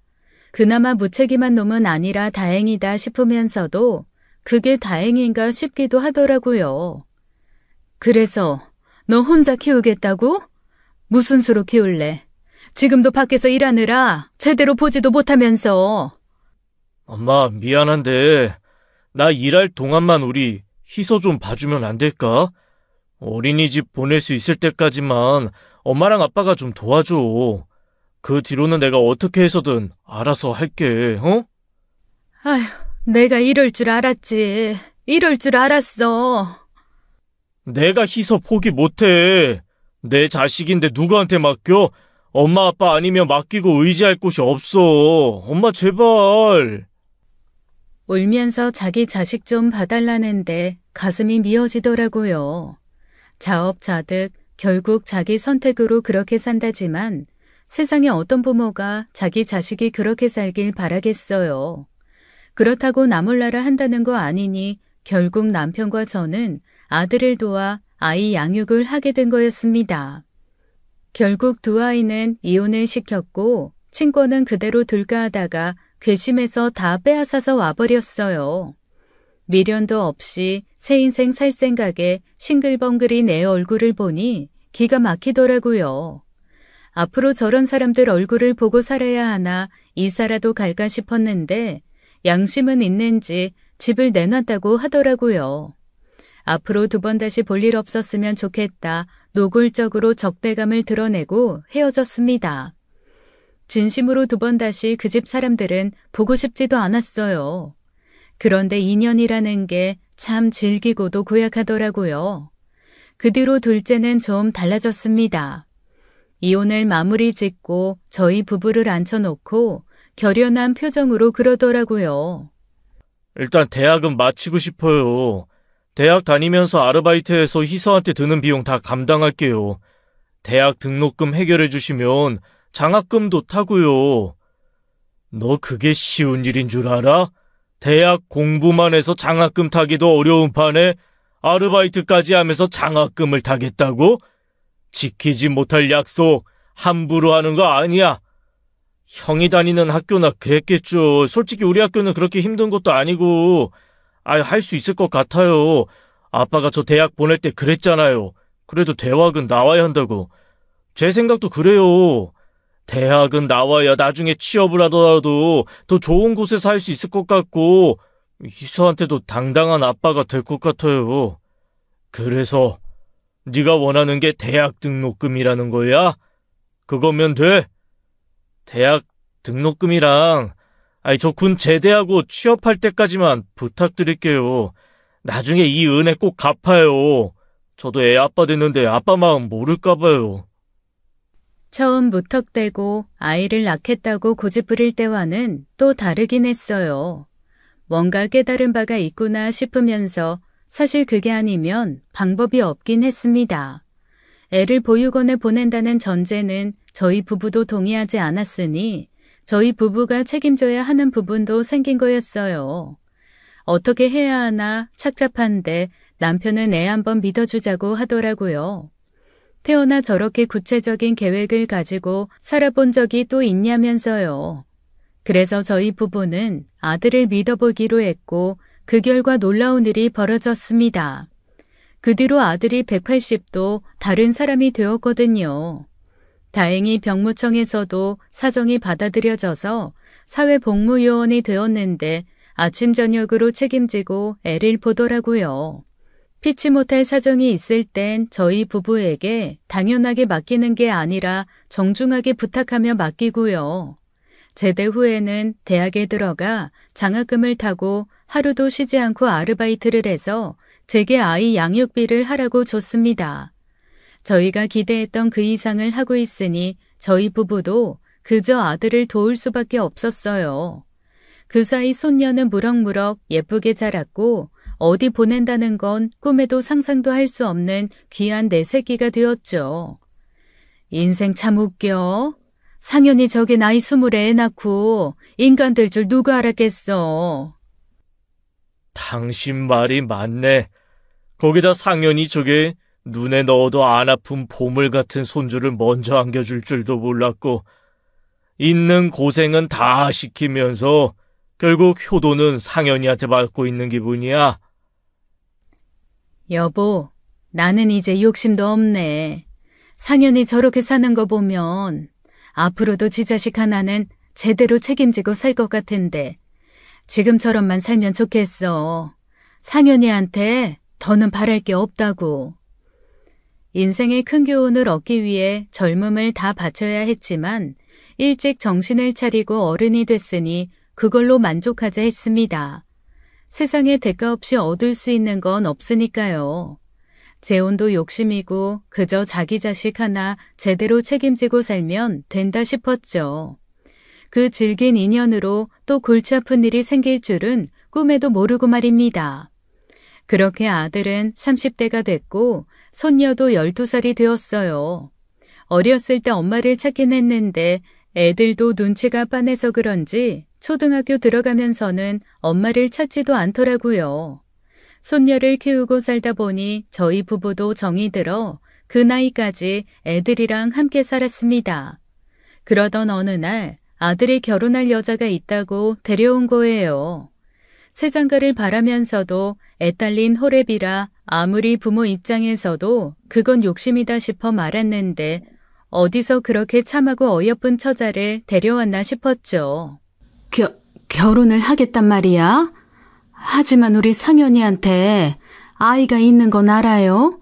그나마 무책임한 놈은 아니라 다행이다 싶으면서도 그게 다행인가 싶기도 하더라고요. 그래서 너 혼자 키우겠다고? 무슨 수로 키울래? 지금도 밖에서 일하느라 제대로 보지도 못하면서. 엄마, 미안한데 나 일할 동안만 우리 희서 좀 봐주면 안 될까? 어린이집 보낼 수 있을 때까지만 엄마랑 아빠가 좀 도와줘. 그 뒤로는 내가 어떻게 해서든 알아서 할게, 어? 아휴, 내가 이럴 줄 알았지. 이럴 줄 알았어. 내가 희서 포기 못해. 내 자식인데 누구한테 맡겨? 엄마 아빠 아니면 맡기고 의지할 곳이 없어. 엄마 제발. 울면서 자기 자식 좀 봐달라는데 가슴이 미어지더라고요. 자업자득 결국 자기 선택으로 그렇게 산다지만 세상에 어떤 부모가 자기 자식이 그렇게 살길 바라겠어요. 그렇다고 나 몰라라 한다는 거 아니니 결국 남편과 저는 아들을 도와 아이 양육을 하게 된 거였습니다. 결국 두 아이는 이혼을 시켰고 친권은 그대로 둘까 하다가 괘씸해서 다 빼앗아서 와버렸어요. 미련도 없이 새 인생 살 생각에 싱글벙글인 내 얼굴을 보니 기가 막히더라고요. 앞으로 저런 사람들 얼굴을 보고 살아야 하나 이사라도 갈까 싶었는데 양심은 있는지 집을 내놨다고 하더라고요. 앞으로 두 번 다시 볼 일 없었으면 좋겠다 노골적으로 적대감을 드러내고 헤어졌습니다. 진심으로 두 번 다시 그 집 사람들은 보고 싶지도 않았어요. 그런데 인연이라는 게 참 질기고도 고약하더라고요. 그 뒤로 둘째는 좀 달라졌습니다. 이혼을 마무리 짓고 저희 부부를 앉혀놓고 결연한 표정으로 그러더라고요. 일단 대학은 마치고 싶어요. 대학 다니면서 아르바이트해서 희서한테 드는 비용 다 감당할게요. 대학 등록금 해결해 주시면 장학금도 타고요. 너 그게 쉬운 일인 줄 알아? 대학 공부만 해서 장학금 타기도 어려운 판에 아르바이트까지 하면서 장학금을 타겠다고? 지키지 못할 약속 함부로 하는 거 아니야. 형이 다니는 학교나 그랬겠죠. 솔직히 우리 학교는 그렇게 힘든 것도 아니고 할 수 있을 것 같아요. 아빠가 저 대학 보낼 때 그랬잖아요. 그래도 대학은 나와야 한다고. 제 생각도 그래요. 대학은 나와야 나중에 취업을 하더라도 더 좋은 곳에서 할 수 있을 것 같고 희서한테도 당당한 아빠가 될 것 같아요. 그래서 네가 원하는 게 대학 등록금이라는 거야? 그거면 돼. 대학 등록금이랑 저 군 제대하고 취업할 때까지만 부탁드릴게요. 나중에 이 은혜 꼭 갚아요. 저도 애 아빠 됐는데 아빠 마음 모를까 봐요. 처음 무턱대고 아이를 낳겠다고 고집부릴 때와는 또 다르긴 했어요. 뭔가 깨달은 바가 있구나 싶으면서 사실 그게 아니면 방법이 없긴 했습니다. 애를 보육원에 보낸다는 전제는 저희 부부도 동의하지 않았으니 저희 부부가 책임져야 하는 부분도 생긴 거였어요. 어떻게 해야 하나 착잡한데 남편은 애 한번 믿어주자고 하더라고요. 태어나 저렇게 구체적인 계획을 가지고 살아본 적이 또 있냐면서요. 그래서 저희 부부는 아들을 믿어보기로 했고 그 결과 놀라운 일이 벌어졌습니다. 그 뒤로 아들이 180도 다른 사람이 되었거든요. 다행히 병무청에서도 사정이 받아들여져서 사회복무요원이 되었는데 아침 저녁으로 책임지고 애를 보더라고요. 피치 못할 사정이 있을 땐 저희 부부에게 당연하게 맡기는 게 아니라 정중하게 부탁하며 맡기고요. 제대 후에는 대학에 들어가 장학금을 타고 하루도 쉬지 않고 아르바이트를 해서 제게 아이 양육비를 하라고 줬습니다. 저희가 기대했던 그 이상을 하고 있으니 저희 부부도 그저 아들을 도울 수밖에 없었어요. 그 사이 손녀는 무럭무럭 예쁘게 자랐고 어디 보낸다는 건 꿈에도 상상도 할 수 없는 귀한 내 새끼가 되었죠. 인생 참 웃겨. 상현이 저게 나이 20에 애 낳고 인간 될 줄 누가 알았겠어. 당신 말이 맞네. 거기다 상현이 저게 눈에 넣어도 안 아픈 보물 같은 손주를 먼저 안겨줄 줄도 몰랐고, 있는 고생은 다 시키면서 결국 효도는 상현이한테 받고 있는 기분이야. 여보, 나는 이제 욕심도 없네. 상현이 저렇게 사는 거 보면 앞으로도 지 자식 하나는 제대로 책임지고 살 것 같은데 지금처럼만 살면 좋겠어. 상현이한테 더는 바랄 게 없다고. 인생의 큰 교훈을 얻기 위해 젊음을 다 바쳐야 했지만 일찍 정신을 차리고 어른이 됐으니 그걸로 만족하자 했습니다. 세상에 대가 없이 얻을 수 있는 건 없으니까요. 재혼도 욕심이고 그저 자기 자식 하나 제대로 책임지고 살면 된다 싶었죠. 그 질긴 인연으로 또 골치 아픈 일이 생길 줄은 꿈에도 모르고 말입니다. 그렇게 아들은 30대가 됐고 손녀도 12살이 되었어요. 어렸을 때 엄마를 찾긴 했는데 애들도 눈치가 빤해서 그런지 초등학교 들어가면서는 엄마를 찾지도 않더라고요. 손녀를 키우고 살다 보니 저희 부부도 정이 들어 그 나이까지 애들이랑 함께 살았습니다. 그러던 어느 날 아들이 결혼할 여자가 있다고 데려온 거예요. 새장가를 바라면서도 애딸린 호랩이라 아무리 부모 입장에서도 그건 욕심이다 싶어 말았는데 어디서 그렇게 참하고 어여쁜 처자를 데려왔나 싶었죠. 결혼을 하겠단 말이야? 하지만 우리 상현이한테 아이가 있는 건 알아요?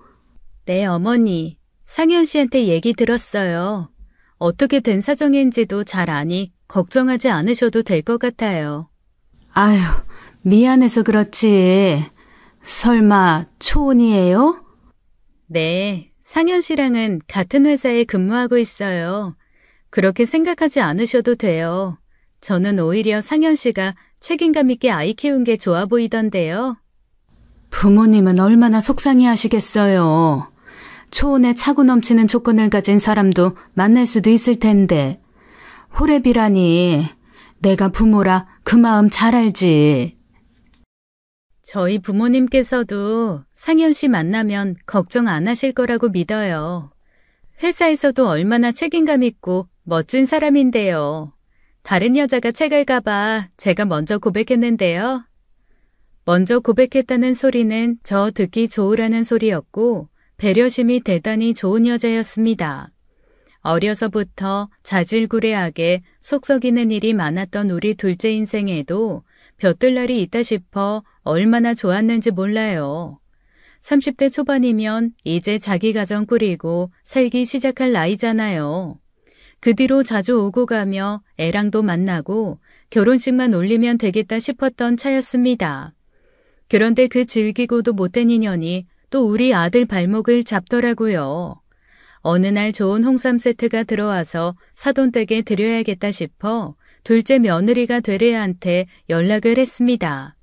네, 어머니. 상현 씨한테 얘기 들었어요. 어떻게 된 사정인지도 잘 아니 걱정하지 않으셔도 될 것 같아요. 아유, 미안해서 그렇지. 설마 초혼이에요? 네, 상현 씨랑은 같은 회사에 근무하고 있어요. 그렇게 생각하지 않으셔도 돼요. 저는 오히려 상현 씨가 책임감 있게 아이 키운 게 좋아 보이던데요. 부모님은 얼마나 속상해 하시겠어요. 초혼에 차고 넘치는 조건을 가진 사람도 만날 수도 있을 텐데. 호랩이라니 내가 부모라 그 마음 잘 알지. 저희 부모님께서도 상현 씨 만나면 걱정 안 하실 거라고 믿어요. 회사에서도 얼마나 책임감 있고 멋진 사람인데요. 다른 여자가 책을까 봐 제가 먼저 고백했는데요. 먼저 고백했다는 소리는 저 듣기 좋으라는 소리였고 배려심이 대단히 좋은 여자였습니다. 어려서부터 자질구레하게 속 썩이는 일이 많았던 우리 둘째 인생에도 볕들 날이 있다 싶어 얼마나 좋았는지 몰라요. 30대 초반이면 이제 자기 가정 꾸리고 살기 시작할 나이잖아요. 그 뒤로 자주 오고 가며 애랑도 만나고 결혼식만 올리면 되겠다 싶었던 차였습니다. 그런데 그 즐기고도 못된 인연이 또 우리 아들 발목을 잡더라고요. 어느 날 좋은 홍삼 세트가 들어와서 사돈댁에 드려야겠다 싶어 둘째 며느리가 될 애한테 연락을 했습니다.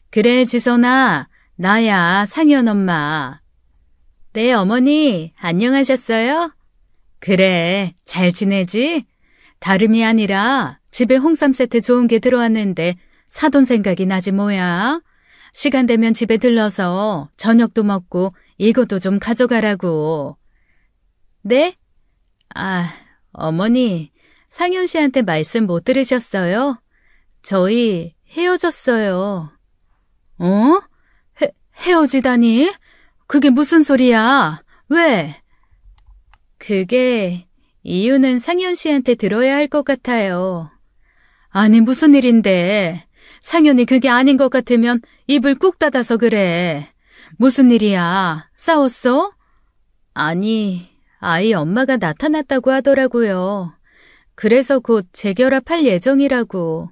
그래, 지선아. 나야, 상현 엄마. 네, 어머니. 안녕하셨어요? 그래, 잘 지내지? 다름이 아니라 집에 홍삼 세트 좋은 게 들어왔는데 사돈 생각이 나지 뭐야? 시간 되면 집에 들러서 저녁도 먹고 이것도 좀 가져가라고. 네? 아, 어머니, 상현 씨한테 말씀 못 들으셨어요? 저희 헤어졌어요. 어? 헤어지다니? 그게 무슨 소리야? 왜? 그게 이유는 상현 씨한테 들어야 할 것 같아요. 아니, 무슨 일인데? 상현이 그게 아닌 것 같으면 입을 꾹 닫아서 그래. 무슨 일이야? 싸웠어? 아니, 아이 엄마가 나타났다고 하더라고요. 그래서 곧 재결합할 예정이라고.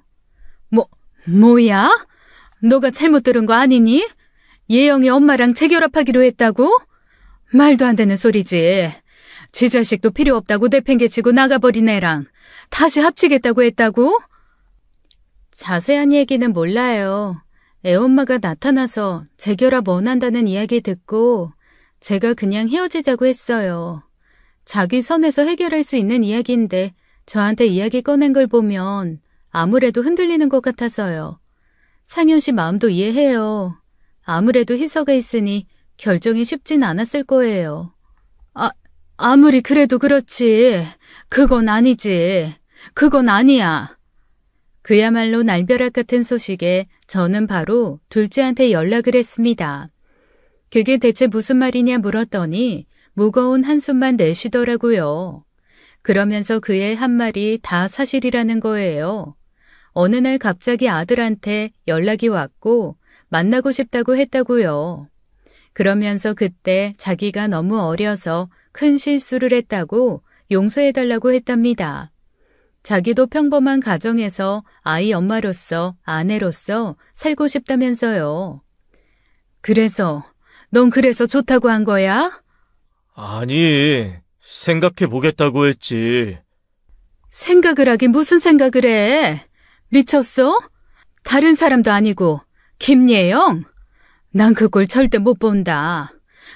뭐야? 너가 잘못 들은 거 아니니? 예영이 엄마랑 재결합하기로 했다고? 말도 안 되는 소리지. 지 자식도 필요 없다고 내팽개치고 나가버린 애랑 다시 합치겠다고 했다고? 자세한 얘기는 몰라요. 애엄마가 나타나서 재결합 원한다는 이야기 듣고 제가 그냥 헤어지자고 했어요. 자기 선에서 해결할 수 있는 이야기인데 저한테 이야기 꺼낸 걸 보면 아무래도 흔들리는 것 같아서요. 상현 씨 마음도 이해해요. 아무래도 희서가 있으니 결정이 쉽진 않았을 거예요. 아무리 그래도 그렇지. 그건 아니지. 그건 아니야. 그야말로 날벼락 같은 소식에 저는 바로 둘째한테 연락을 했습니다. 그게 대체 무슨 말이냐 물었더니 무거운 한숨만 내쉬더라고요. 그러면서 그의 한 말이 다 사실이라는 거예요. 어느 날 갑자기 아들한테 연락이 왔고 만나고 싶다고 했다고요. 그러면서 그때 자기가 너무 어려서 큰 실수를 했다고 용서해달라고 했답니다. 자기도 평범한 가정에서 아이 엄마로서 아내로서 살고 싶다면서요. 그래서 넌 그래서 좋다고 한 거야? 아니, 생각해 보겠다고 했지. 생각을 하긴 무슨 생각을 해? 미쳤어? 다른 사람도 아니고 김예영? 난 그 꼴 절대 못 본다.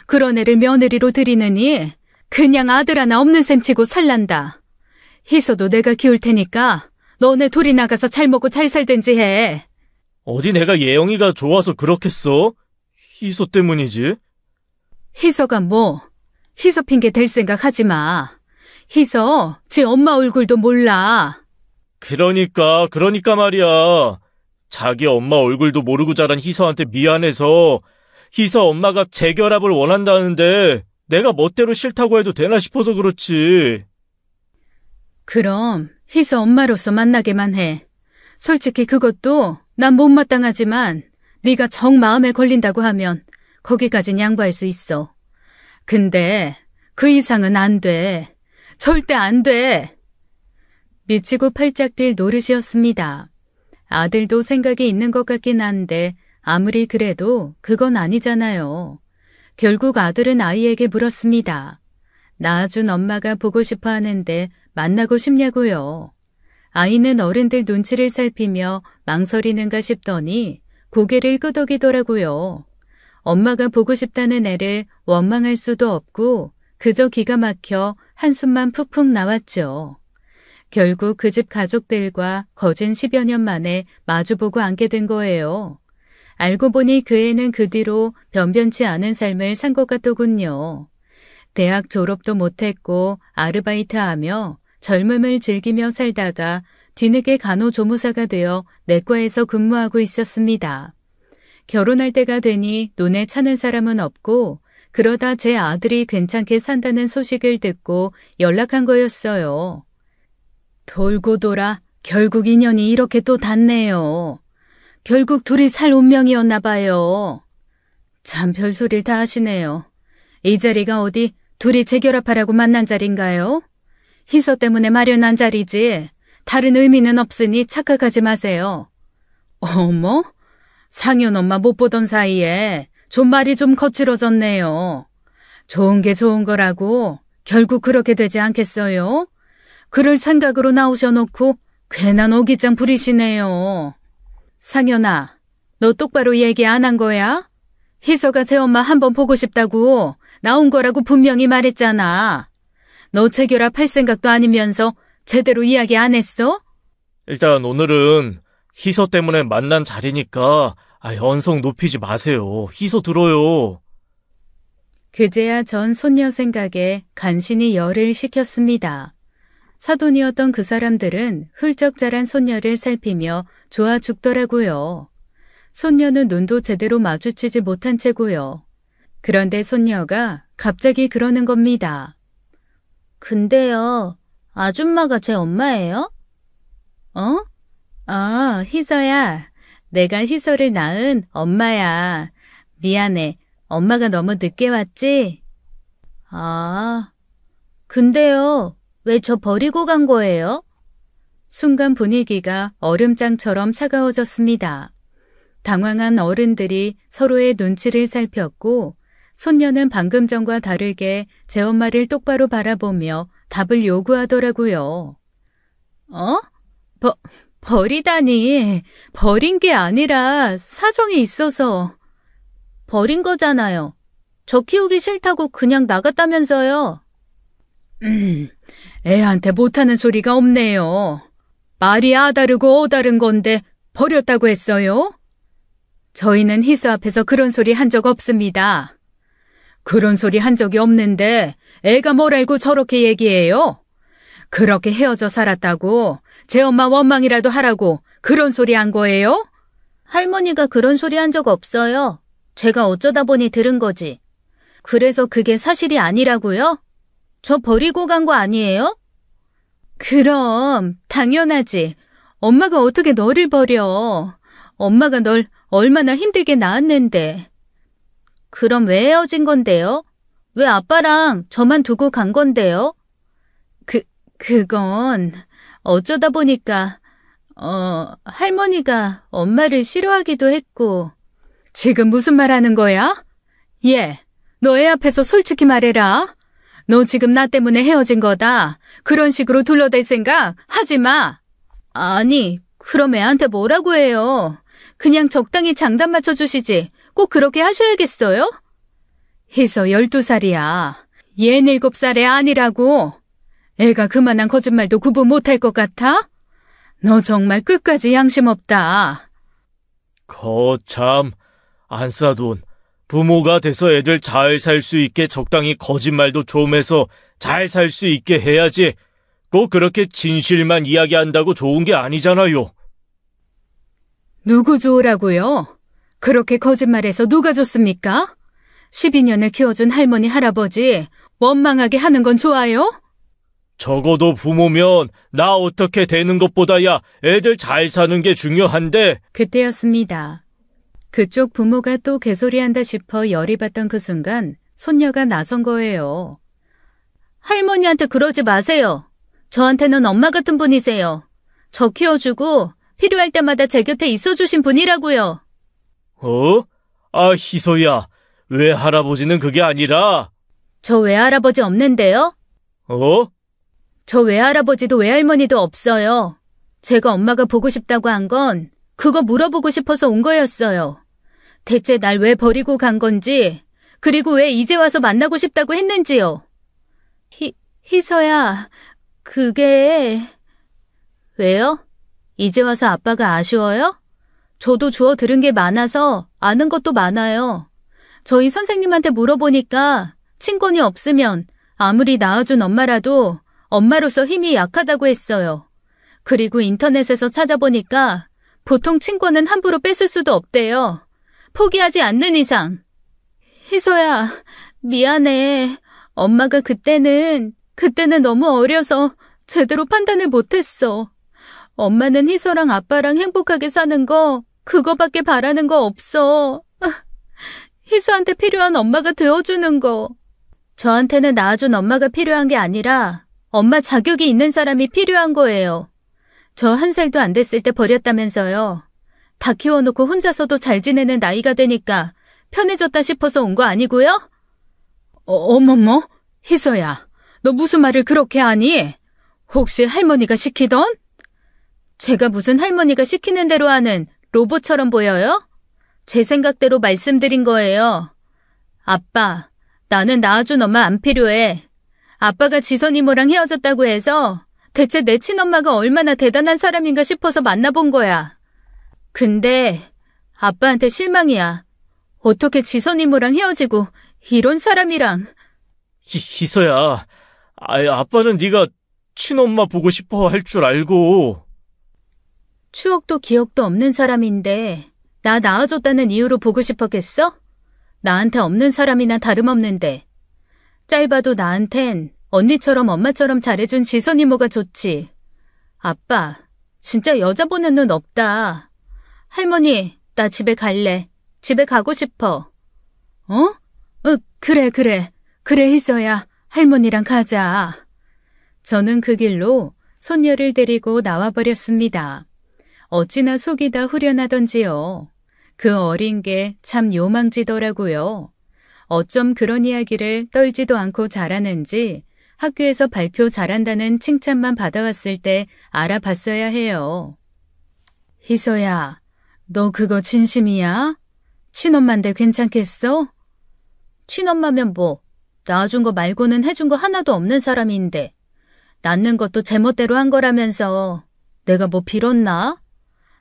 그런 애를 며느리로 들이느니 그냥 아들 하나 없는 셈 치고 살란다. 희서도 내가 키울 테니까 너네 둘이 나가서 잘 먹고 잘 살든지 해. 어디 내가 예영이가 좋아서 그렇겠어? 희소 때문이지. 희서가 뭐? 희서 핑계 댈 생각 하지 마. 희서 지 엄마 얼굴도 몰라. 그러니까 말이야. 자기 엄마 얼굴도 모르고 자란 희서한테 미안해서 희서 엄마가 재결합을 원한다는데 내가 멋대로 싫다고 해도 되나 싶어서 그렇지. 그럼 희서 엄마로서 만나게만 해. 솔직히 그것도 난 못마땅하지만 네가 정 마음에 걸린다고 하면 거기까진 양보할 수 있어. 근데 그 이상은 안 돼. 절대 안 돼. 미치고 팔짝 뛸 노릇이었습니다. 아들도 생각이 있는 것 같긴 한데 아무리 그래도 그건 아니잖아요. 결국 아들은 아이에게 물었습니다. 낳아준 엄마가 보고 싶어 하는데 만나고 싶냐고요. 아이는 어른들 눈치를 살피며 망설이는가 싶더니 고개를 끄덕이더라고요. 엄마가 보고 싶다는 애를 원망할 수도 없고 그저 기가 막혀 한숨만 푹푹 나왔죠. 결국 그 집 가족들과 거진 10여 년 만에 마주보고 앉게 된 거예요. 알고 보니 그 애는 그 뒤로 변변치 않은 삶을 산 것 같더군요. 대학 졸업도 못했고 아르바이트하며 젊음을 즐기며 살다가 뒤늦게 간호조무사가 되어 내과에서 근무하고 있었습니다. 결혼할 때가 되니 눈에 차는 사람은 없고 그러다 제 아들이 괜찮게 산다는 소식을 듣고 연락한 거였어요. 돌고 돌아 결국 인연이 이렇게 또 닿네요. 결국 둘이 살 운명이었나 봐요. 참 별소리를 다 하시네요. 이 자리가 어디 둘이 재결합하라고 만난 자리인가요? 희서 때문에 마련한 자리지 다른 의미는 없으니 착각하지 마세요. 어머? 상현 엄마 못 보던 사이에 좀 말이 좀 거칠어졌네요. 좋은 게 좋은 거라고 결국 그렇게 되지 않겠어요? 그럴 생각으로 나오셔놓고 괜한 오기장 부리시네요. 상현아, 너 똑바로 얘기 안 한 거야? 희서가 제 엄마 한번 보고 싶다고 나온 거라고 분명히 말했잖아. 너 재결합할 생각도 아니면서 제대로 이야기 안 했어? 일단 오늘은 희서 때문에 만난 자리니까 언성 높이지 마세요. 희서 들어요. 그제야 전 손녀 생각에 간신히 열을 식혔습니다. 사돈이었던 그 사람들은 훌쩍 자란 손녀를 살피며 좋아 죽더라고요. 손녀는 눈도 제대로 마주치지 못한 채고요. 그런데 손녀가 갑자기 그러는 겁니다. 근데요, 아줌마가 제 엄마예요? 어? 아, 희서야. 내가 희서를 낳은 엄마야. 미안해. 엄마가 너무 늦게 왔지? 아, 근데요, 왜 저 버리고 간 거예요? 순간 분위기가 얼음장처럼 차가워졌습니다. 당황한 어른들이 서로의 눈치를 살폈고 손녀는 방금 전과 다르게 제 엄마를 똑바로 바라보며 답을 요구하더라고요. 버리다니. 버린 게 아니라 사정이 있어서. 버린 거잖아요. 저 키우기 싫다고 그냥 나갔다면서요. 애한테 못하는 소리가 없네요. 말이 아다르고 어다른 건데 버렸다고 했어요? 저희는 희수 앞에서 그런 소리 한 적 없습니다. 그런 소리 한 적이 없는데 애가 뭘 알고 저렇게 얘기해요? 그렇게 헤어져 살았다고 제 엄마 원망이라도 하라고 그런 소리 한 거예요? 할머니가 그런 소리 한 적 없어요. 제가 어쩌다 보니 들은 거지. 그래서 그게 사실이 아니라고요? 저 버리고 간 거 아니에요? 그럼 당연하지. 엄마가 어떻게 너를 버려. 엄마가 널 얼마나 힘들게 낳았는데. 그럼 왜 헤어진 건데요? 왜 아빠랑 저만 두고 간 건데요? 그건 어쩌다 보니까 할머니가 엄마를 싫어하기도 했고. 지금 무슨 말 하는 거야? 얘, 너 애 앞에서 솔직히 말해라. 너 지금 나 때문에 헤어진 거다. 그런 식으로 둘러댈 생각 하지 마. 아니, 그럼 애한테 뭐라고 해요? 그냥 적당히 장단 맞춰주시지. 꼭 그렇게 하셔야겠어요? 희서 12살이야. 얘 7살애 아니라고. 애가 그만한 거짓말도 구분 못할 것 같아? 너 정말 끝까지 양심 없다. 거참, 안 싸돈. 부모가 돼서 애들 잘 살 수 있게 적당히 거짓말도 좀 해서 잘 살 수 있게 해야지. 꼭 그렇게 진실만 이야기한다고 좋은 게 아니잖아요. 누구 좋으라고요? 그렇게 거짓말해서 누가 좋습니까? 12년을 키워준 할머니 할아버지 원망하게 하는 건 좋아요? 적어도 부모면 나 어떻게 되는 것보다야 애들 잘 사는 게 중요한데. 그때였습니다. 그쪽 부모가 또 개소리한다 싶어 열이 받던 그 순간 손녀가 나선 거예요. 할머니한테 그러지 마세요. 저한테는 엄마 같은 분이세요. 저 키워주고 필요할 때마다 제 곁에 있어주신 분이라고요. 희소야, 왜 할아버지는 그게 아니라? 저 외할아버지 없는데요? 저 외할아버지도 외할머니도 없어요. 제가 엄마가 보고 싶다고 한 건 그거 물어보고 싶어서 온 거였어요. 대체 날 왜 버리고 간 건지, 그리고 왜 이제 와서 만나고 싶다고 했는지요. 희서야, 그게... 왜요? 이제 와서 아빠가 아쉬워요? 저도 주워 들은 게 많아서 아는 것도 많아요. 저희 선생님한테 물어보니까 친권이 없으면 아무리 낳아준 엄마라도 엄마로서 힘이 약하다고 했어요. 그리고 인터넷에서 찾아보니까 보통 친권은 함부로 뺏을 수도 없대요. 포기하지 않는 이상. 희서야, 미안해. 엄마가 그때는 너무 어려서 제대로 판단을 못했어. 엄마는 희서랑 아빠랑 행복하게 사는 거 그거밖에 바라는 거 없어. 희서한테 필요한 엄마가 되어주는 거. 저한테는 낳아준 엄마가 필요한 게 아니라 엄마 자격이 있는 사람이 필요한 거예요. 저 1살도 안 됐을 때 버렸다면서요. 다 키워놓고 혼자서도 잘 지내는 나이가 되니까 편해졌다 싶어서 온 거 아니고요? 어머머, 희서야, 너 무슨 말을 그렇게 하니? 혹시 할머니가 시키던? 제가 무슨 할머니가 시키는 대로 하는 로봇처럼 보여요? 제 생각대로 말씀드린 거예요. 아빠, 나는 낳아준 엄마 안 필요해. 아빠가 지선 이모랑 헤어졌다고 해서 대체 내 친엄마가 얼마나 대단한 사람인가 싶어서 만나본 거야. 근데 아빠한테 실망이야. 어떻게 지선 이모랑 헤어지고 이런 사람이랑. 희서야, 아빠는 네가 친엄마 보고 싶어 할 줄 알고. 추억도 기억도 없는 사람인데 나 낳아줬다는 이유로 보고 싶었겠어? 나한테 없는 사람이나 다름없는데. 짧아도 나한텐 언니처럼 엄마처럼 잘해준 지선 이모가 좋지. 아빠, 진짜 여자 보는 눈 없다. 할머니, 나 집에 갈래. 집에 가고 싶어. 그래, 희서야. 할머니랑 가자. 저는 그 길로 손녀를 데리고 나와버렸습니다. 어찌나 속이 다 후련하던지요. 그 어린 게 참 요망지더라고요. 어쩜 그런 이야기를 떨지도 않고 잘하는지 학교에서 발표 잘한다는 칭찬만 받아왔을 때 알아봤어야 해요. 희서야, 너 그거 진심이야? 친엄마인데 괜찮겠어? 친엄마면 뭐, 낳아준 거 말고는 해준 거 하나도 없는 사람인데, 낳는 것도 제멋대로 한 거라면서 내가 뭐 빌었나?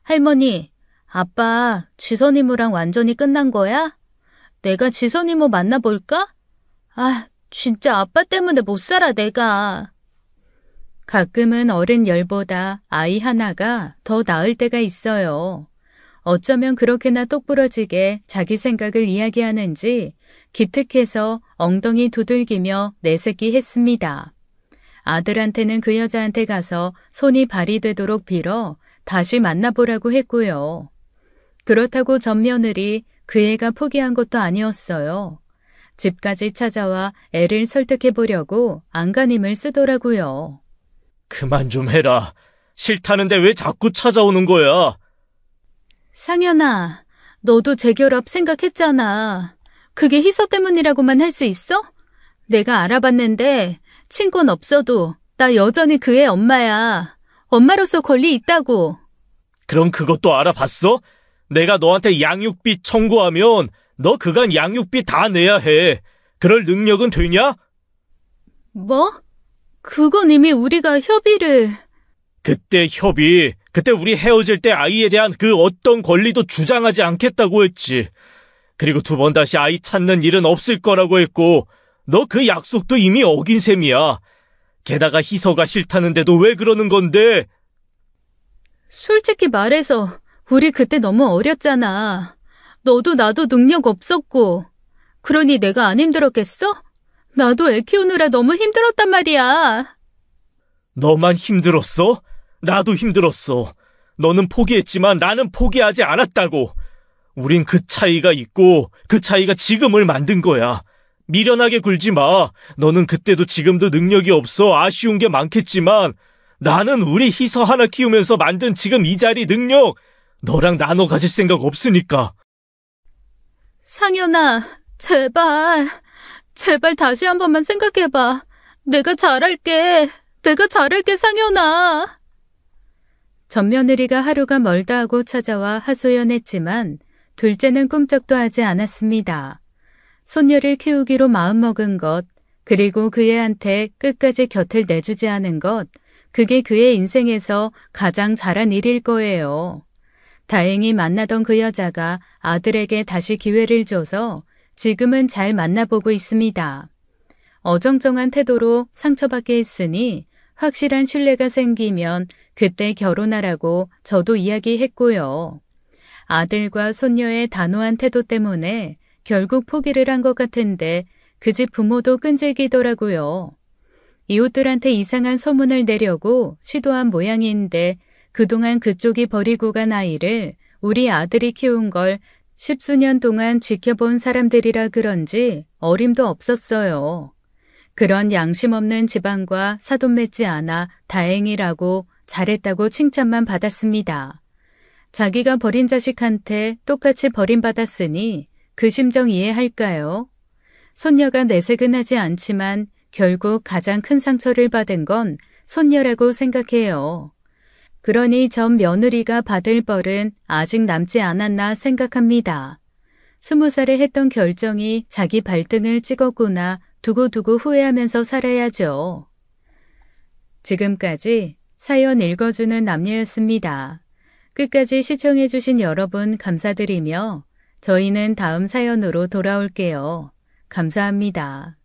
할머니, 아빠 지선 이모랑 완전히 끝난 거야? 내가 지선 이모 만나볼까? 아, 진짜 아빠 때문에 못 살아, 내가. 가끔은 어른 열보다 아이 하나가 더 나을 때가 있어요. 어쩌면 그렇게나 똑부러지게 자기 생각을 이야기하는지 기특해서 엉덩이 두들기며 내새끼 했습니다. 아들한테는 그 여자한테 가서 손이 발이 되도록 빌어 다시 만나보라고 했고요. 그렇다고 전 며느리 그 애가 포기한 것도 아니었어요. 집까지 찾아와 애를 설득해보려고 안간힘을 쓰더라고요. 그만 좀 해라. 싫다는데 왜 자꾸 찾아오는 거야? 상현아, 너도 재결합 생각했잖아. 그게 희서 때문이라고만 할 수 있어? 내가 알아봤는데 친권 없어도 나 여전히 그 애 엄마야. 엄마로서 권리 있다고. 그럼 그것도 알아봤어? 내가 너한테 양육비 청구하면 너 그간 양육비 다 내야 해. 그럴 능력은 되냐? 뭐? 그건 이미 우리가 협의를... 그때 우리 헤어질 때 아이에 대한 그 어떤 권리도 주장하지 않겠다고 했지. 그리고 두 번 다시 아이 찾는 일은 없을 거라고 했고, 너 그 약속도 이미 어긴 셈이야. 게다가 희서가 싫다는데도 왜 그러는 건데? 솔직히 말해서 우리 그때 너무 어렸잖아. 너도 나도 능력 없었고. 그러니 내가 안 힘들었겠어? 나도 애 키우느라 너무 힘들었단 말이야. 너만 힘들었어? 나도 힘들었어. 너는 포기했지만 나는 포기하지 않았다고. 우린 그 차이가 있고 그 차이가 지금을 만든 거야. 미련하게 굴지 마. 너는 그때도 지금도 능력이 없어 아쉬운 게 많겠지만 나는 우리 희서 하나 키우면서 만든 지금 이 자리 능력 너랑 나눠 가질 생각 없으니까. 상현아, 제발 다시 한 번만 생각해봐. 내가 잘할게 상현아. 전며느리가 하루가 멀다 하고 찾아와 하소연했지만 둘째는 꿈쩍도 하지 않았습니다. 손녀를 키우기로 마음먹은 것, 그리고 그 애한테 끝까지 곁을 내주지 않은 것, 그게 그의 인생에서 가장 잘한 일일 거예요. 다행히 만나던 그 여자가 아들에게 다시 기회를 줘서 지금은 잘 만나보고 있습니다. 어정쩡한 태도로 상처받게 했으니 확실한 신뢰가 생기면 그때 결혼하라고 저도 이야기했고요. 아들과 손녀의 단호한 태도 때문에 결국 포기를 한 것 같은데 그 집 부모도 끈질기더라고요. 이웃들한테 이상한 소문을 내려고 시도한 모양인데 그동안 그쪽이 버리고 간 아이를 우리 아들이 키운 걸 10수년 동안 지켜본 사람들이라 그런지 어림도 없었어요. 그런 양심 없는 집안과 사돈 맺지 않아 다행이라고 잘했다고 칭찬만 받았습니다. 자기가 버린 자식한테 똑같이 버림받았으니 그 심정 이해할까요? 손녀가 내색은 하지 않지만 결국 가장 큰 상처를 받은 건 손녀라고 생각해요. 그러니 전 며느리가 받을 벌은 아직 남지 않았나 생각합니다. 20살에 했던 결정이 자기 발등을 찍었구나 두고두고 후회하면서 살아야죠. 지금까지 사연 읽어주는 남녀였습니다. 끝까지 시청해주신 여러분 감사드리며 저희는 다음 사연으로 돌아올게요. 감사합니다.